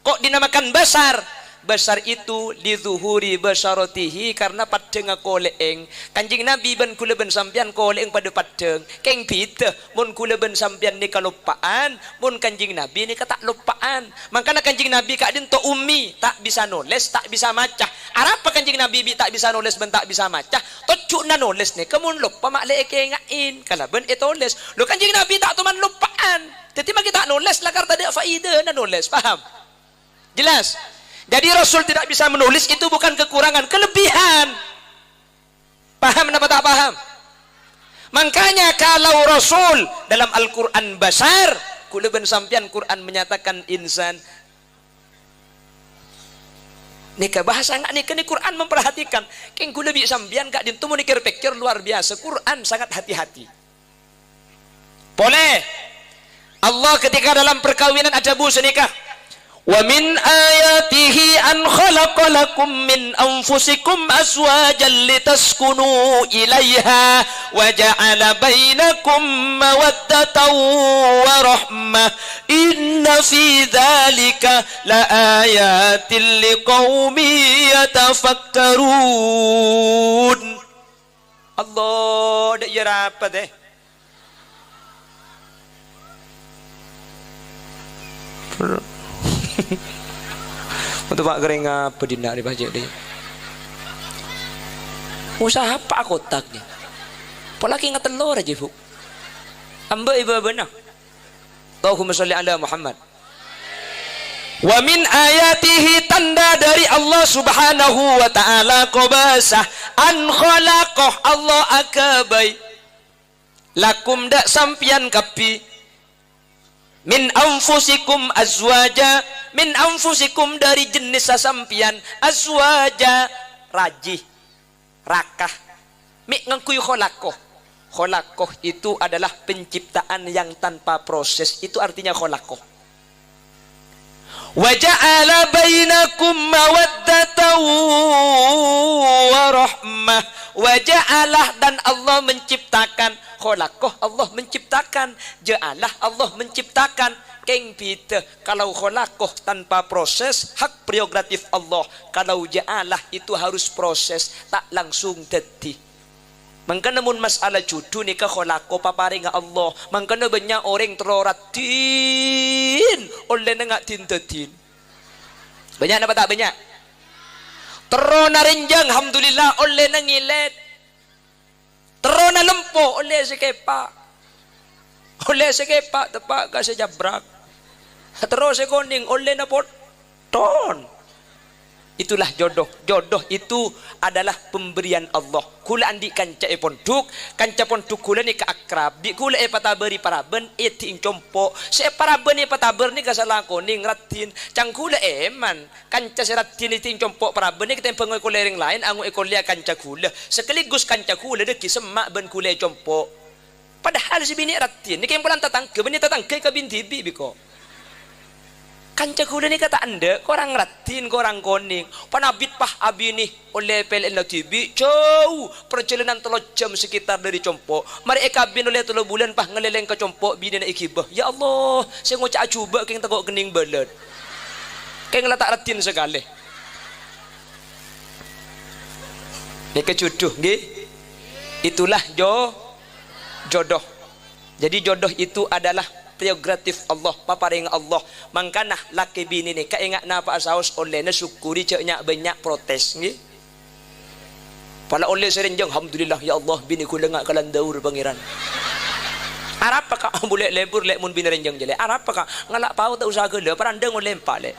Kok dinamakan basar? Basar itu lizuhuri basaratihi karena padeng koleeng. Kanjing Nabi ben kula ben sampean koleeng pada padeng. Keng pita mun kula ben sampean ni kalupaan, mun kanjing Nabi ni tak lupaan. Makana kanjing Nabi kak din to ummi, tak bisa nulis, tak bisa macah. Arapa kanjing Nabi tak bisa nulis ben tak bisa macah? Tocuk na nulis ni kemun lupa mak le kengain. Kala ben itulis. Lo kanjing Nabi tak tuman lupaan. Teti mak kita nulis lah karena ada faedah na nulis, paham? Jelas? Jadi Rasul tidak bisa menulis itu bukan kekurangan, kelebihan. Paham apa tak paham? Makanya kalau Rasul dalam Al-Quran basar, kula ben sampean Quran menyatakan insan. Nika bahasa enggak nika ni Quran memperhatikan. Keng kula bi sampean kak dintu pikir luar biasa. Quran sangat hati-hati. Boleh. Allah ketika dalam perkawinan ada busa nikah. Wa min ayatihi an khalaqa lakum min anfusikum azwajan litaskunu ilaiha wa ja'ala bainakum mawaddatan wa rahmah inna fi dzalika laayatin liqaumin yatafakkarun. Allah dak ya rapat untuk pak kering apa dindak di bajak dia usaha apa kotaknya apalagi nggak telur aja bu amba ibu benar. Allahumma salli ala Muhammad. Wa min ayatihi, tanda dari Allah subhanahu wa ta'ala qobasah an khalaqah Allah akabai lakum dak sampian kapi min anfusikum azwaja, min anfusikum dari jenis sasampian, azwaja rajih rakah mik ngangkuy kholakoh Khalaqah itu adalah penciptaan yang tanpa proses. Itu artinya khalaqah. Wa ja'ala bainakum mawaddatan wa rahmah. Wa ja'alah, dan Allah menciptakan. Khalaqah, Allah menciptakan. Ja'alah, Allah menciptakan. Keng pita, kalau khalaqah tanpa proses, hak prerogatif Allah. Kalau ja'alah itu harus proses, tak langsung teti. Mangkana mun masalah jodoh ni ka khalaqah paparing Allah. Mangkana banyak orang teroratin oleh nengak tintetin. Banyak apa tak banyak? Terona renjang alhamdulillah oleh nengilet. Terona lempo oleh sekepa. Oleh sekepa tepak ka sejabrak. Terus sekoning oleh na poton. Itulah jodoh. Jodoh itu adalah pemberian Allah. Kula andi kanca ponduk, kanca ponduk kula ni ka akrab. Di kula pataberi paraben eti compo. Se paraben pataber ni kasalah koning ratin. Cang kula eman. Kanca se ratin eti compo paraben ni kita pengoy kula ring lain angu ekolia kanca kula. Sekaligus kanca kula deki semak ben kula compo. Padahal si bini ratin ni kayang pulang tatangke, bini tatangke ka binti bibi ko. Kanca kula ni kata anda, korang ratin, korang koning. Panabit pah abi ni oleh PLN TV. Jauh perjalanan 3 jam sekitar dari Compo. Mari ekabin oleh 3 bulan pah ngeleleng ke Compo bini na ikibah. Ya Allah, saya ngocak cuba keng tegok kening belet. Keng letak ratin sekali. Ni kejodoh, nggih. Itulah jodoh. Jadi jodoh itu adalah prerogatif Allah, paparing Allah. Mangkana laki bini ni kaingat napa asaus oleh na syukuri ceknya banyak protes nggih. Pala oleh serenjang alhamdulillah ya Allah bini ku lengak kalan daur pangeran. Arab ka boleh lebur lek mun bini renjang jele. Arab ka ngalak pau tak usah gele parandang oleh empak lek.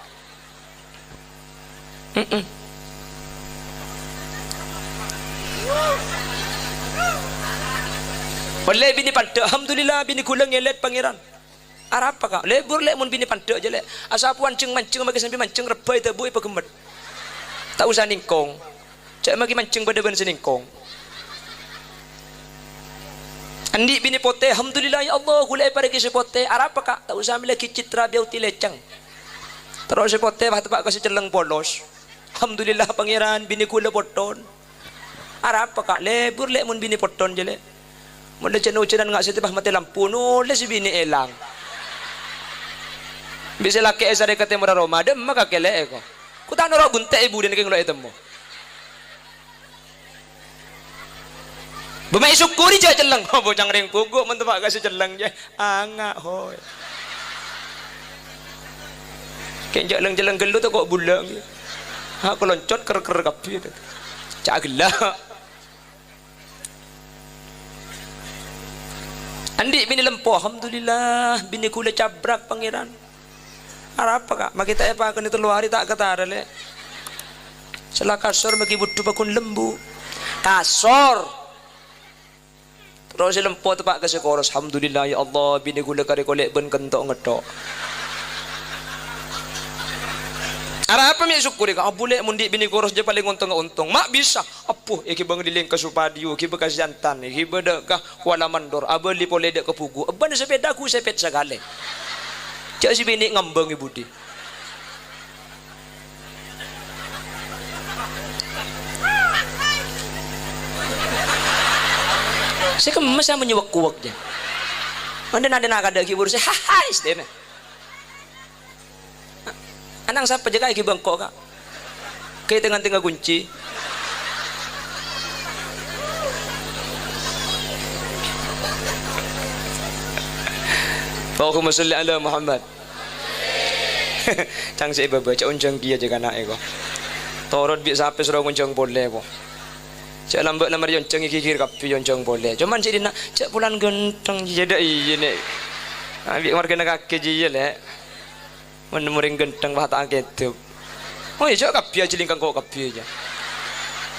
Oleh bini pada alhamdulillah bini ku lengelet pangeran. Arab apa kak? Lebur lek mun bini pandek je lek. Asa puan mancing magi sampai mancing rebai tebu ipa gemet. Tak usah ningkong. Cak magi mancing pada ben seningkong. Andi bini pote alhamdulillah ya Allah gulai pada kisi pote. Arab apa kak? Tak usah miliki citra beauty lecang. Terus si pote bah tepak kasi celeng polos. Alhamdulillah pangeran bini kula poton. Arab apa kak? Lebur lek mun bini poton je lek. Mun lecen ucenan ngak setibah mati lampu nulis si bini elang. Bisa laki esare ketemu Roma dem maka kele ko. Ku tak norok bunte ibu den keng lo etemu. Bemai syukuri je celeng. Oh bocang ring puguk men tepak kasih celeng je. Angak hoy. Keng jeleng-jeleng gelut kok bulang. Ha keloncot ker-ker kapi. Cak gelak. Andi bini lempoh alhamdulillah bini kula cabrak pangeran. Arab apa kak? Maki tak apa kan itu luari tak kata le. Selah kasor maki butuh pakun lembu. Kasor. Terus lempoh tepak ke sekoros. Alhamdulillah ya Allah bini kula kare kolek ben kentok ngetok. Arab apa mi syukuri kak? Boleh mundi bini koros je paling untung. Mak bisa. Apuh iki bang diling ke Supadio, iki bekas jantan, iki beda ka Kuala Mandor, abeli pole dek ke Pugu. Ban sepeda ku sepet segale. Cak si bini ngambang ibu di. Saya kemas sama nyewak-kuwak je. Mana ada nak ada kibur saya, haha istimewah. Anang siapa jaga iki bangkok kak? Kayak tengah-tengah kunci. Allahumma sholli ala Muhammad. Cang si baba cak unjang kia jaga nak eko. Torot bi sampai suruh unjang boleh ko. Cak lambat lamar unjang kikir kapi unjang boleh. Cuman si dina cak bulan genteng jeda iya nek. Abi warga nak kaki je le. Menemuring genteng bah tak ketup. Oh iya cak kapi aja lingkang kok kapi aja.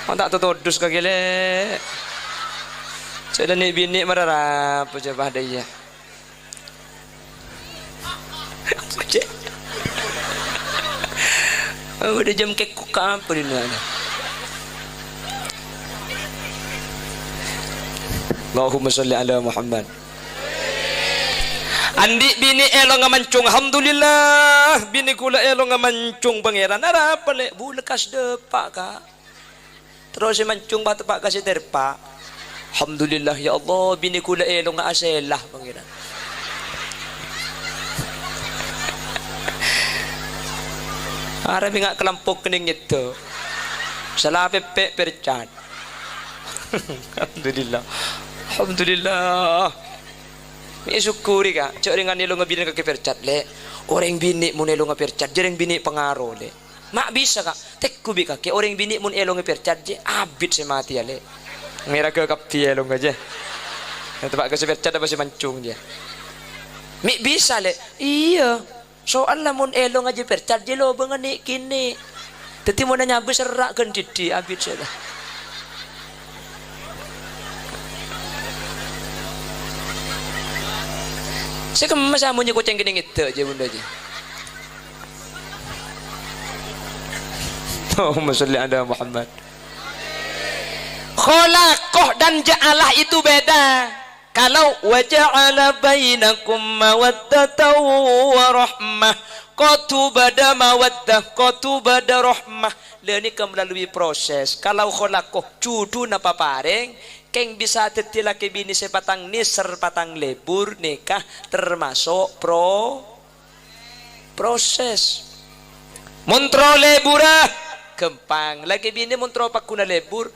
Oh tak tutudus kaki le. Cak dan ni bini marah apa je bah dia. Udah jam kekuk apa di mana? Allahumma sholli ala Muhammad. Andi bini elo nga mancung, alhamdulillah bini kula elo nga mancung pangeran. Ara pale bu lekas depak ka. Terus si mancung ba tepak kasi terpak. Alhamdulillah ya Allah bini kula elo nga aselah pangeran. Ara nga kelampok kening itu. Salah pepe percat. Alhamdulillah. Alhamdulillah. Ni syukuri ka. Cak dengan nilo ngabini ka kepercat le. Orang bini mun elo ngapercat, jereng bini pengaruh le. Mak bisa ka. Tek kubi ka ke orang bini mun elo ngapercat je abit se mati ya le. Ngira ke kapi elo ngaje. Tempat ke sepercat apa si mancung je. Mi bisa le. Iya. Soal lamun elo ngaje percat je lo bengani kini. Teti mun nanya beserak kan didi abit se lah. Saya kemas amunnya kucing gini itu aja bunda aja. Allahumma sholli ala Muhammad. Khalaqah dan ja'alah itu beda. Kalau wa ja'ala bainakum mawaddatan wa rahmah, qatubada mawaddah, qatubada rahmah. Leni melalui proses. Kalau khalaqah cudu napa paring keng bisa tetila ke bini sepatang niser patang lebur nikah termasuk proses. Montro lebura kempang lagi bini montro pakuna lebur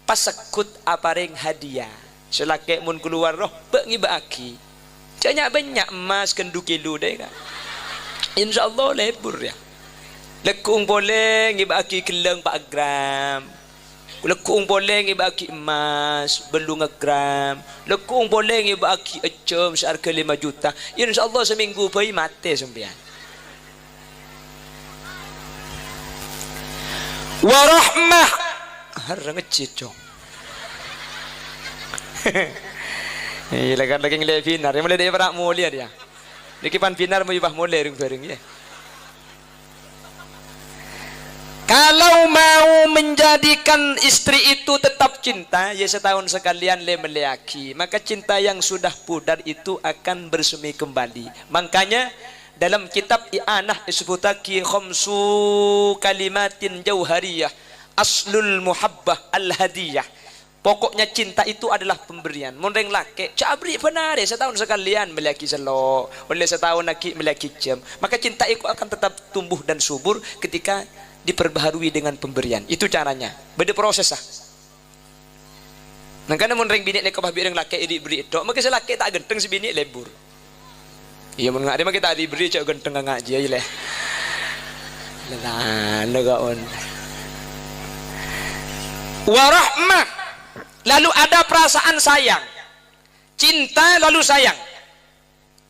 pasakut apareng hadiah. Selake mun keluar roh bengi baki. Banyak banyak emas kendu kilo deh kan. Insyaallah lebur ya. Lekung boleh ngibaki keleng 4 gram. Lekung boleh ngibaki emas belum ngegram. Lekung boleh ngibaki ecem seharga 5 juta. InsyaAllah seminggu pergi mati sembian. Warahmah harang ngecicong. Ilakan lagi ngilai pinar. Yang mulai dari perak mulia dia. Dikipan pinar mau ibah mulai ring-ring ya. Kalau mau menjadikan istri itu tetap cinta, ya setahun sekalian le meleaki, maka cinta yang sudah pudar itu akan bersemi kembali. Makanya dalam kitab I'anah disebutaki khamsu kalimatin jauhariyah aslul muhabbah al-hadiyah. Pokoknya cinta itu adalah pemberian. Mondeng laki, cabri benar ya setahun sekalian meleaki selo, oleh setahun lagi meleaki jam. Maka cinta itu akan tetap tumbuh dan subur ketika diperbaharui dengan pemberian. Itu caranya. Beda proses ah. Nangkana mun ring bini lek kabah bireng laki idi beri itu, maka selaki tak genteng si bini lebur. Iya mun ngade mah kita diberi cak genteng ngaji aja leh. Lah negaon. Warahmah. Lalu ada perasaan sayang. Cinta lalu sayang.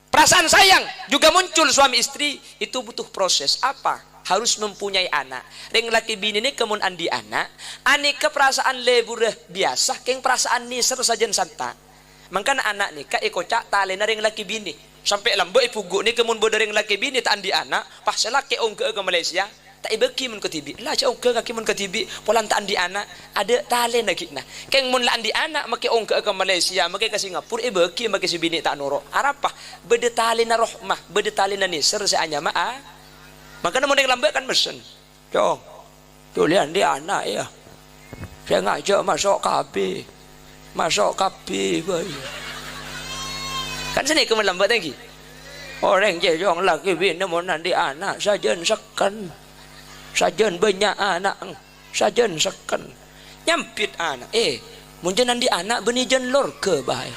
Perasaan sayang juga muncul suami istri, itu butuh proses. Apa? Harus mempunyai anak. Ring laki bini ini kemun andi anak, aneka perasaan lebur biasa, keng perasaan niser sajen santa. Mangkana anak nikah ikocak talena ring laki bini. Sampai lambo ipugu ni kemun boda ring laki bini tak andi anak, pas selaki ongke ke Malaysia, tak ibeki mun ketibi. Lah cak ongke kaki mun ketibi, polan tak andi anak, ada talena kitna. Keng mun la andi anak make ongke ke Malaysia, make ke Singapura ibeki make si bini tak noro. Arapah beda talena rahmah, beda talena niser se anyama ah. Makanya mau lambat kan mesen. Jom. Tulian dia anak ya. Saya ngajak masuk KB. Masuk KB boy. Kan sini ke lambat lagi. Orang je jong lagi bini mau nanti anak sajen sekan. Sajen banyak anak. Sajen sekan. Nyampit anak. Mungkin nanti anak beni jen lor ke baik.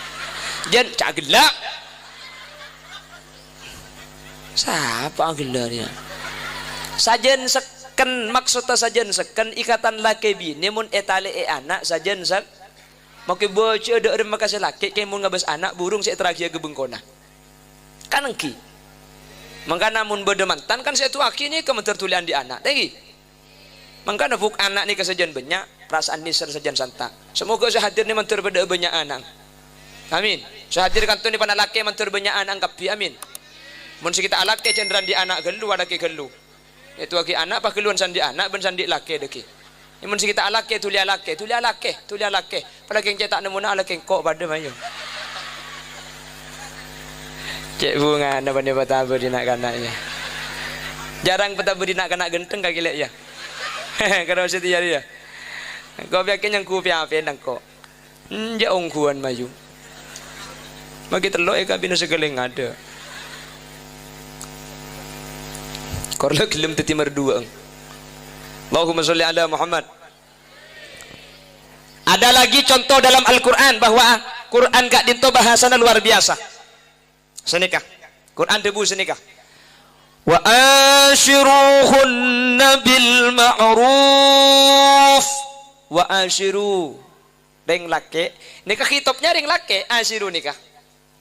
Jen cak gelak. Siapa gelarnya? Sajen seken maksudnya sajen seken ikatan laki bini mun etale anak sajen sak make bocah ada orang makasih laki kayak mun ngabas anak burung saya terakhir ke bengkona kan engki mangkana mun beda mantan kan saya tu akhirnya kementar tulian di anak lagi mangkana buk anak ni kesajian banyak perasaan nisar sajian santa semoga saya hadir ni mentur beda banyak anak amin saya hadir kantor ni panak laki mentur banyak anak kapi amin mun kita alak ke cenderan di anak gelu ada ke gelu itu lagi anak pak keluan sandi anak ben sandi laki deki Imun kita alake tulia alake, tulia alake, tulia alake. Apalagi yang cetak nemu nak alake kok pada mayu. Cek bunga apa ni petaba di nak kanaknya. Jarang petaba di nak kanak genteng kaki lek ya. Kalau setia dia. Kau biarkan yang ku piape nang kok. Ja ongkuan mayu. Magi telok eka bina segeleng ada. Korla kelem teti merdua. Allahumma sholli ala Muhammad. Ada lagi contoh dalam Al-Quran bahwa Quran gak dinto bahasana luar biasa. Senikah. Quran debu senikah. Wa ashiruhunna bil ma'ruf. Wa ashiru. Reng lake. Nikah hitopnya reng lake. Ashiru nikah.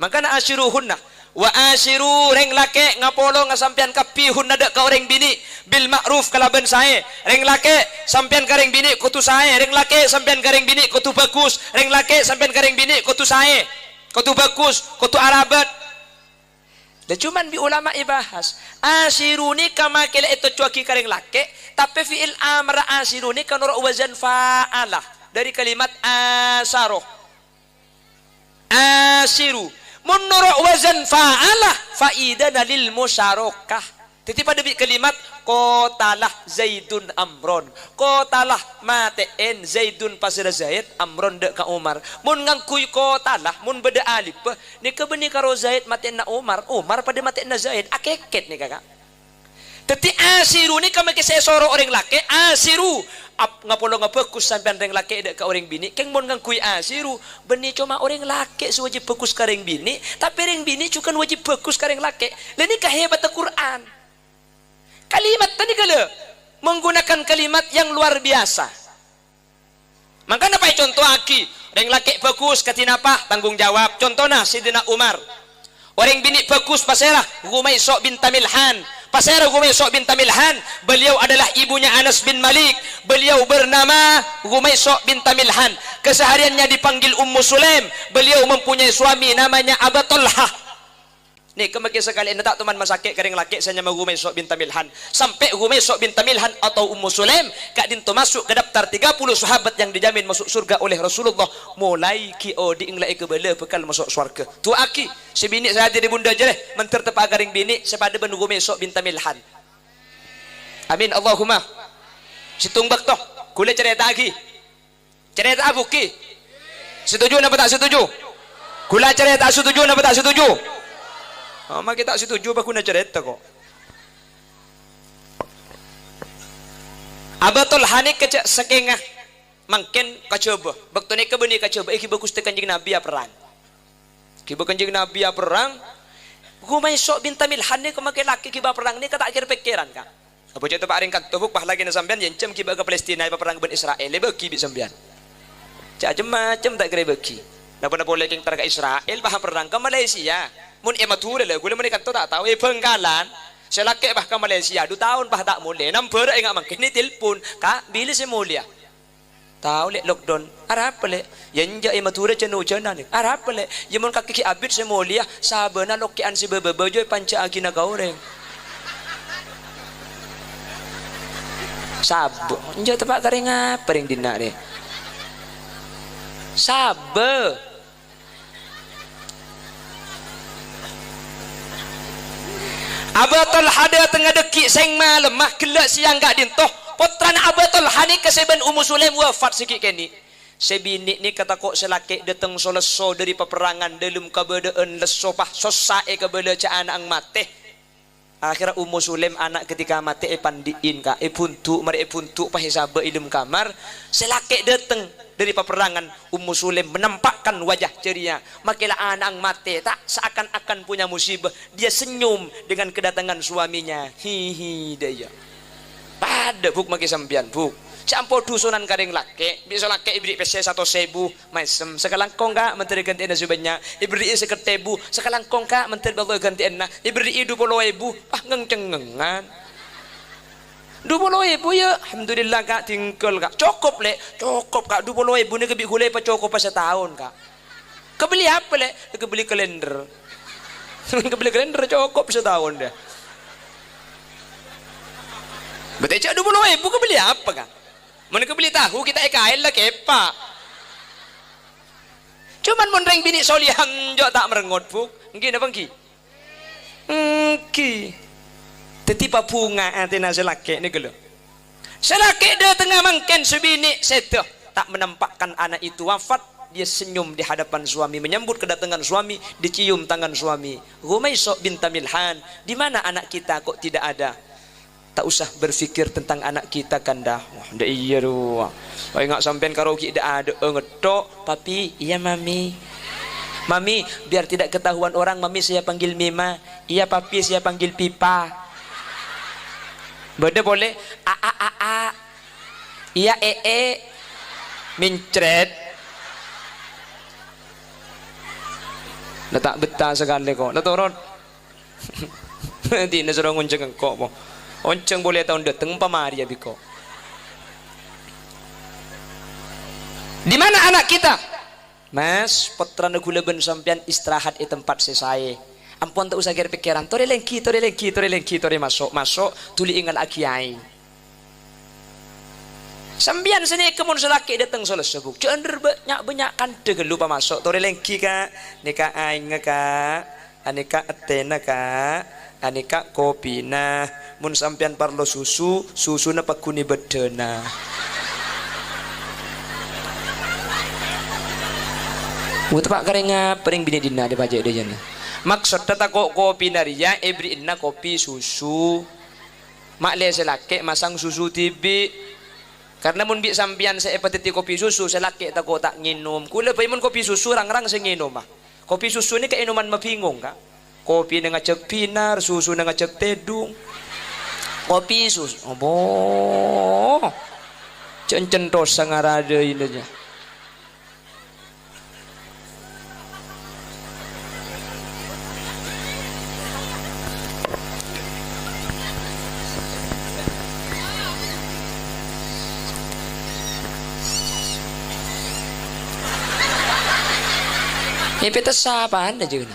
Maka na ashiruhunna. Wa ashiru reng lake ngapolo ngasampian kapihun nada ka orang bini bil ma'ruf kalaban sae. Reng lake sampian ka reng bini kutu sae. Reng lake sampian ka reng bini kutu bagus. Reng lake sampian ka reng bini kutu sae. Kutu bagus, kutu arabat. Dan cuman bi ulama ibahas asiruni kama kila itu cuaki kareng lake tapi fi'il amra asiruni kan wazan fa'alah dari kalimat asaroh asiru menurut wazan fa'alah faidana lil musyarakah. Jadi pada kalimat qatalah Zaidun Amron. Qatalah matein Zaidun pasir Zaid Amron dek ka Umar. Mun ngangkuy qatalah mun beda alif ni ke benih karo Zaid matein na Umar. Umar pada matein na Zaid akeket ni kakak. Teti asiru ni kama kese soro orang laki asiru ngapolo ngapekus sampean reng laki dek ka orang bini keng mun ngangkuy asiru benih cuma orang laki wajib pekus ka reng bini tapi reng bini cukan wajib pekus ka reng laki. Leni kahebat Al-Quran. Kalimat tadi kala menggunakan kalimat yang luar biasa. Maka apa contoh aki reng laki bagus katina apa tanggung jawab. Contohnya Sidina Umar. Orang bini bagus pasera Gumay Sok bin Tamilhan. Pasera Gumay Sok bin Tamilhan. Beliau adalah ibunya Anas bin Malik. Beliau bernama Gumay Sok bin Tamilhan. Kesehariannya dipanggil Ummu Sulaim. Beliau mempunyai suami namanya Aba Talhah. Nih kemaki sekali tak teman masakit kering laki saya nama Gumay Sok bin Tamilhan sampai Gumay Sok bin Tamilhan atau Ummu Sulaim kak dinto masuk ke daftar 30 sahabat yang dijamin masuk surga oleh Rasulullah mulai kio diinglai ke bala bekal masuk surga tu aki si bini saya jadi bunda jereh menter tepak garing bini sepada ben Gumay Sok bin Tamilhan amin Allahumma situmbak toh kule cerita lagi cerita abuki setuju apa tak setuju kula cerita setuju apa tak setuju. Oh, mak kita setuju baku na cerita kok. Abatul hanik kecak sekengah mungkin kacoba. Bakto ni kebeni kacoba. Iki bagus te kanjing Nabi perang. Kiba kanjing Nabi perang. Gumay Sok bin Tamilhan ni kemake laki kiba perang ni kata akhir pikiran ka. Apa cerita pak ringkat tubuk pah lagi na sampean yencem kiba ke Palestina iba perang ben Israel lebe ki bi sampean. Cak macam tak kira beki. Napa boleh keng tar ka Israel bah perang ke Malaysia. Mun emature le gule mereka tak tahu Bengkalan selake bah ke Malaysia 2 tahun bah tak mulai number enggak mangkin ni telpon kak bila semulia tahu le lockdown arap le yanja emature cenu cena ni arap le yemun kaki abit semulia sabana lokian si bebejo panca agina gaureng sab njo tepak garing apa ring dina ni sabe Abatul hada tengah deki seng malam mah kelak siang gak dintoh potran Abatul hani keseben Ummu Sulaim wafat sikit kini sebini ni kata kok selaki datang seleso dari peperangan dalam keberadaan lesopah sosae kebela caan ang mate akhirnya Ummu Sulaim anak ketika mati pandiin ka puntuk mari puntuk pahisaba ilum kamar selaki datang dari peperangan Ummu Sulaim menampakkan wajah ceria makilah anak mati tak seakan-akan punya musibah dia senyum dengan kedatangan suaminya hihi daya pada buk maki sampian buk campur dusunan karing laki bisa laki ibri pese 1.000 maisem sekalang kongka menteri ganti ena subanya ibri seketebu sekalang kongka menteri Allah ganti ena ibri 20.000 ah ngeng-cengengan 20.000 ya alhamdulillah kak tinggal kak cukup le cukup kak 20.000 ni kebik gulai pa cukup pa setahun kak kebeli apa le kebeli kalender kebeli kalender cukup setahun dah betul cak 20.000 kebeli apa kak Mun ke beli tahu kita ekail lah kepa. Cuman mun reng bini solihan jo tak merengot puk. Nggih napa nggih? Nggih. Tetipa bunga antina selake ni gelo. Selake dia tengah mangken sebini setuh tak menampakkan anak itu wafat, dia senyum di hadapan suami, menyambut kedatangan suami, dicium tangan suami. Rumaiso binta Milhan, di mana anak kita kok tidak ada? Tak usah berfikir tentang anak kita kanda. Wah, ndak iya doh. Oh, ingat sampean karaoke dak ada ngetok, papi, iya mami. Mami, biar tidak ketahuan orang, mami saya panggil Mima. Iya papi, saya panggil Pipa. Beda boleh a. Iya mincret. Nah, tak betah sekali kok. Nah turun. Nanti nasuruh ngonceng kok po. Onceng boleh tahun dateng pamari ya biko. Di mana anak kita? Mas, putra gula ben sampean istirahat di tempat sesai. Ampun tak usah kira pikiran. Tori lengki, masuk. Tuli ingat akiai. Sambian sini kemun selaki datang selesai buk. Cender banyak kan degel lupa masuk. Tori lengki ka, nika aing ka, aneka atena ka, aneka kopi nah. Mun sampian parlo susu na pakuni bedena. Mutu pak karenga pering bini dina de pajak de jana. Maksud tata kok kopi naria ebri inna kopi susu. Mak le selake masang susu tibi. Karena mun bi sampian saya petiti kopi susu selake tak nginum. Kula pa mun kopi susu rang-rang saya nginum mah. Kopi susu ini keinuman mabingung ka. Kopi dengan cek pinar, susu dengan cek tedung. Kopi susu. Oh. Cencen dosa ngarade ini aja. Ini peta sapaan aja kena.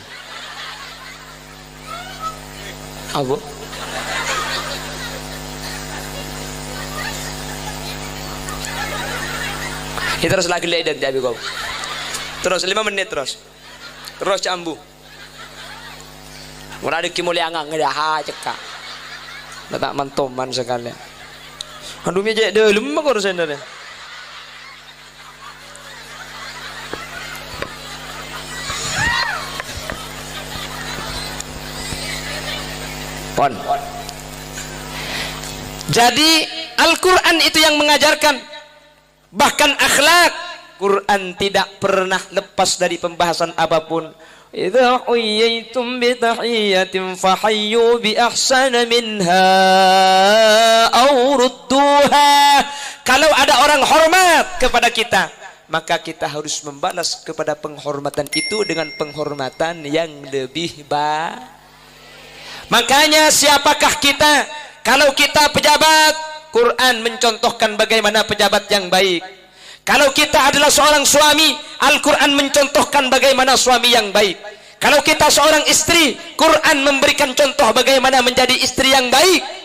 Apa? Ini terus lagi lihat dan kau. Terus 5 menit terus. Terus cambu. Murah deki mulia ngang ngedah cekak. Tak mantoman sekali. Aduh meja dalam kau rasanya. Jadi Al-Quran itu yang mengajarkan, bahkan akhlak Quran tidak pernah lepas dari pembahasan apapun. Idza huyyitum bi tahiyyatin fahayyu bi ahsana minha aw rudduha. Kalau ada orang hormat kepada kita, maka kita harus membalas kepada penghormatan itu dengan penghormatan yang lebih baik. Makanya siapakah kita? Kalau kita pejabat, Quran mencontohkan bagaimana pejabat yang baik. Kalau kita adalah seorang suami, Al-Quran mencontohkan bagaimana suami yang baik. Kalau kita seorang istri, Quran memberikan contoh bagaimana menjadi istri yang baik.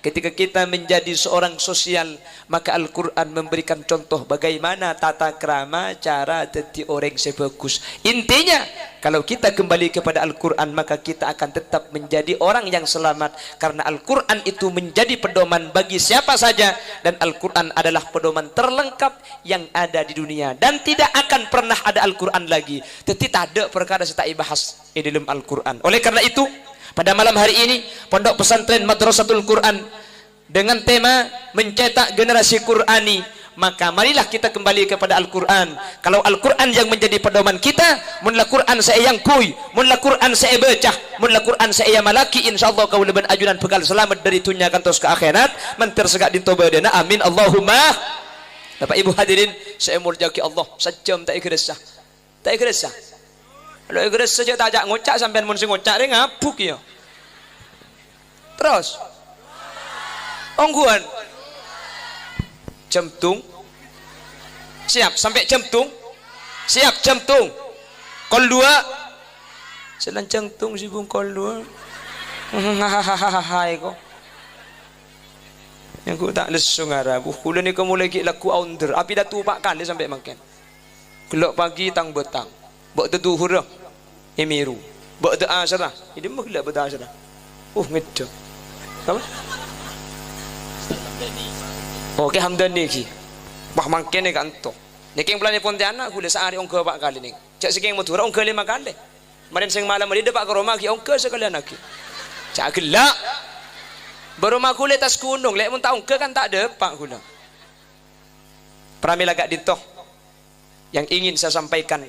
Ketika kita menjadi seorang sosial, maka Al-Quran memberikan contoh bagaimana tata krama, cara jadi orang sebagus. Intinya, kalau kita kembali kepada Al-Quran, maka kita akan tetap menjadi orang yang selamat. Karena Al-Quran itu menjadi pedoman bagi siapa saja. Dan Al-Quran adalah pedoman terlengkap yang ada di dunia. Dan tidak akan pernah ada Al-Quran lagi. Tetapi tak ada perkara yang tak dibahas di dalam Al-Quran. Oleh karena itu, pada malam hari ini, Pondok Pesantren Madrasatul Quran dengan tema mencetak generasi Qurani, maka marilah kita kembali kepada Al-Quran. Kalau Al-Quran yang menjadi pedoman kita, munlah Quran saya yang kui, munlah Quran saya baca, munlah Quran saya malaki, insyaallah kau leban ajunan bekal selamat dari dunia kantos ke akhirat, mentir segak dintobadana, amin Allahumma. Bapak Ibu hadirin, saya murjaki Allah, sejam tak ikhlasah. Tak ikhlasah. Kalau ikhlas saja tak ajak ngocak sampai mun sing ngocak dia ngabuk ya. Terus ongguan jemtung siap sampai jemtung siap jemtung kol 2 selan jemtung si bung kol 2 hahaha kok Yang ku tak lesung arah. Kula ni kamu lagi laku onder. Api dah tu 4 kali sampai makan. Kelok pagi tang betang. Bak tu duhur dah. Emiru. Bak tu asar dah. Ini mah kelak bak tu asar dah. Ngedok. Apa? Okey Hamdani ki. Bah makan ni kanto. Nekeng pelani Pontianak kula sehari ongko 4 kali ni. Cak sekeng Madura ongko 5 kali. Marin sing malam dia dapat ke rumah ki ongko sekali anak ki. Cak gelak. Baru mak kulit tas gunung, lek mun tak ongko kan tak ada pak guna. Pramila gak ditoh. Yang ingin saya sampaikan,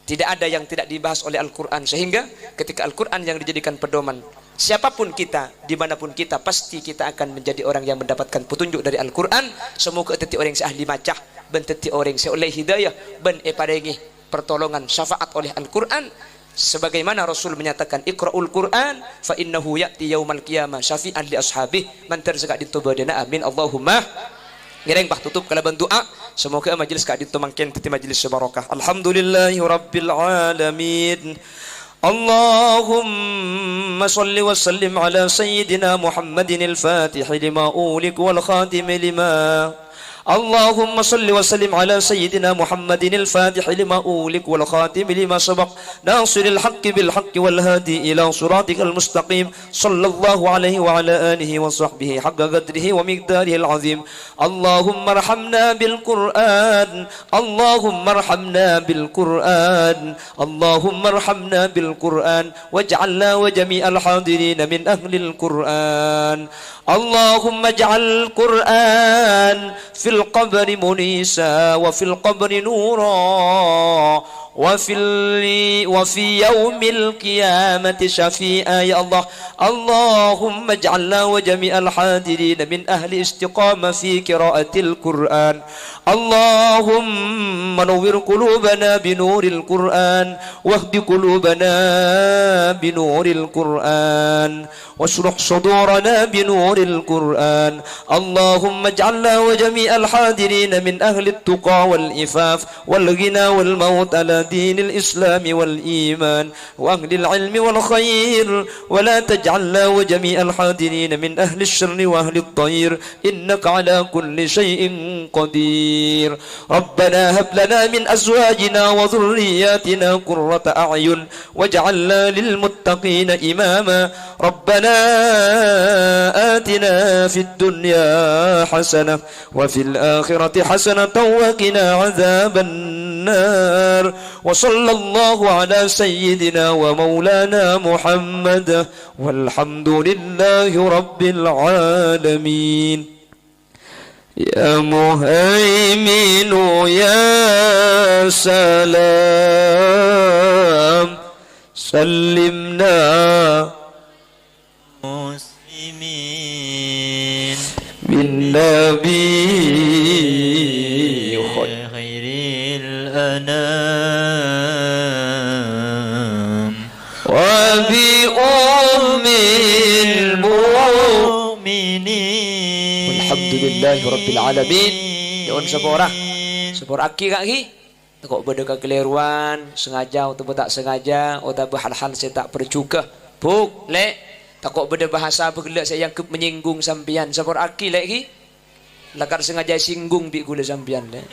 tidak ada yang tidak dibahas oleh Al-Quran, sehingga ketika Al-Quran yang dijadikan pedoman, siapapun kita, dimanapun kita, pasti kita akan menjadi orang yang mendapatkan petunjuk dari Al-Quran. Semoga teti orang yang ahli macah, ben teti orang yang oleh hidayah, ben paringi pertolongan syafaat oleh Al-Quran. Sebagaimana Rasul menyatakan, Iqra'ul Quran fa innahu ya'ti yaumal qiyamah syafi'an li ashabih man tarzaka ditubadana. Amin Allahumma. Ngereng bah tutup kalau doa. Semoga majelis ka ditu mangken teti majelis barakah. Alhamdulillahi rabbil alamin. Allahumma salli wa sallim ala sayyidina Muhammadin al-Fatih lima ulik wal khatim lima. اللهم صل وسلم على سيدنا محمد الفاتح لما أولك والخاتم لما سبق ناصر الحق بالحق والهادي إلى صراطك المستقيم صلى الله عليه وعلى آله وصحبه حق قدره ومقداره العظيم. اللهم ارحمنا بالقرآن اللهم ارحمنا بالقرآن اللهم ارحمنا بالقرآن واجعلنا وجميع الحاضرين من أهل القرآن. اللهم اجعل القرآن في القبر منيسا وفي القبر نورا وفي يوم القيامة شفيعا يا الله. اللهم اجعلنا وجميع الحاضرين من أهل استقامة في قراءة القرآن. اللهم نور قلوبنا بنور القرآن واهد قلوبنا بنور القرآن واشرح صدورنا بنور القرآن. اللهم اجعلنا وجميع الحاضرين من أهل التقى والإفاف والغنى والموت على دين الإسلام والإيمان وأهل العلم والخير ولا تجعلنا وجميع الحاضرين من أهل الشر وأهل الضير إنك على كل شيء قدير. ربنا هب لنا من أزواجنا وذرياتنا قرة أعين واجعلنا للمتقين إماما. ربنا آتنا في الدنيا حسنة وفي الآخرة حسنة وقنا عذاب النار. وصلى الله على سيدنا ومولانا محمد والحمد لله رب العالمين. يا مهيمن يا سلام سلمنا مسلمين بالنبي خير الأنام وبأم المؤمنين Alhamdulillahi Rabbil Alamin. Yon sepora aki kaki kok beda kekeliruan sengaja atau tak sengaja atau hal-hal saya tak percuka buk lek takut beda bahasa bergelak saya yang menyinggung sampian sepora aki lagi lakar sengaja singgung bi gula sampian lek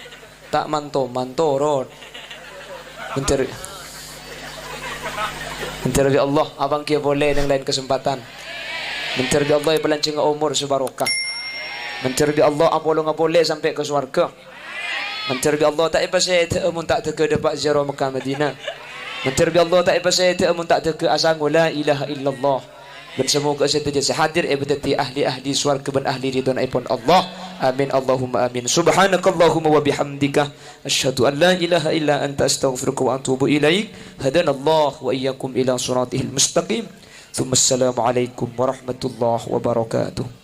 tak manto rod bentar bi Allah abang kia boleh yang lain kesempatan bentar bi Allah pelancing umur sebarokah. Mencari Allah apa lo boleh sampai ke surga. Mencari Allah tak pasal mun tak ke dapat ziarah Mekah Madinah. Mencari Allah tak pasal mun tak ke asang la ilaha illallah. Dan semoga saya terjadi hadir ibadati ahli surga ben ahli ridwan ipun Allah. Amin Allahumma amin. Subhanakallahumma wa bihamdika asyhadu an la ilaha illa anta astaghfiruka wa atubu ilaik. Hadanallah wa iyyakum ila siratihil mustaqim. Assalamualaikum warahmatullahi wabarakatuh.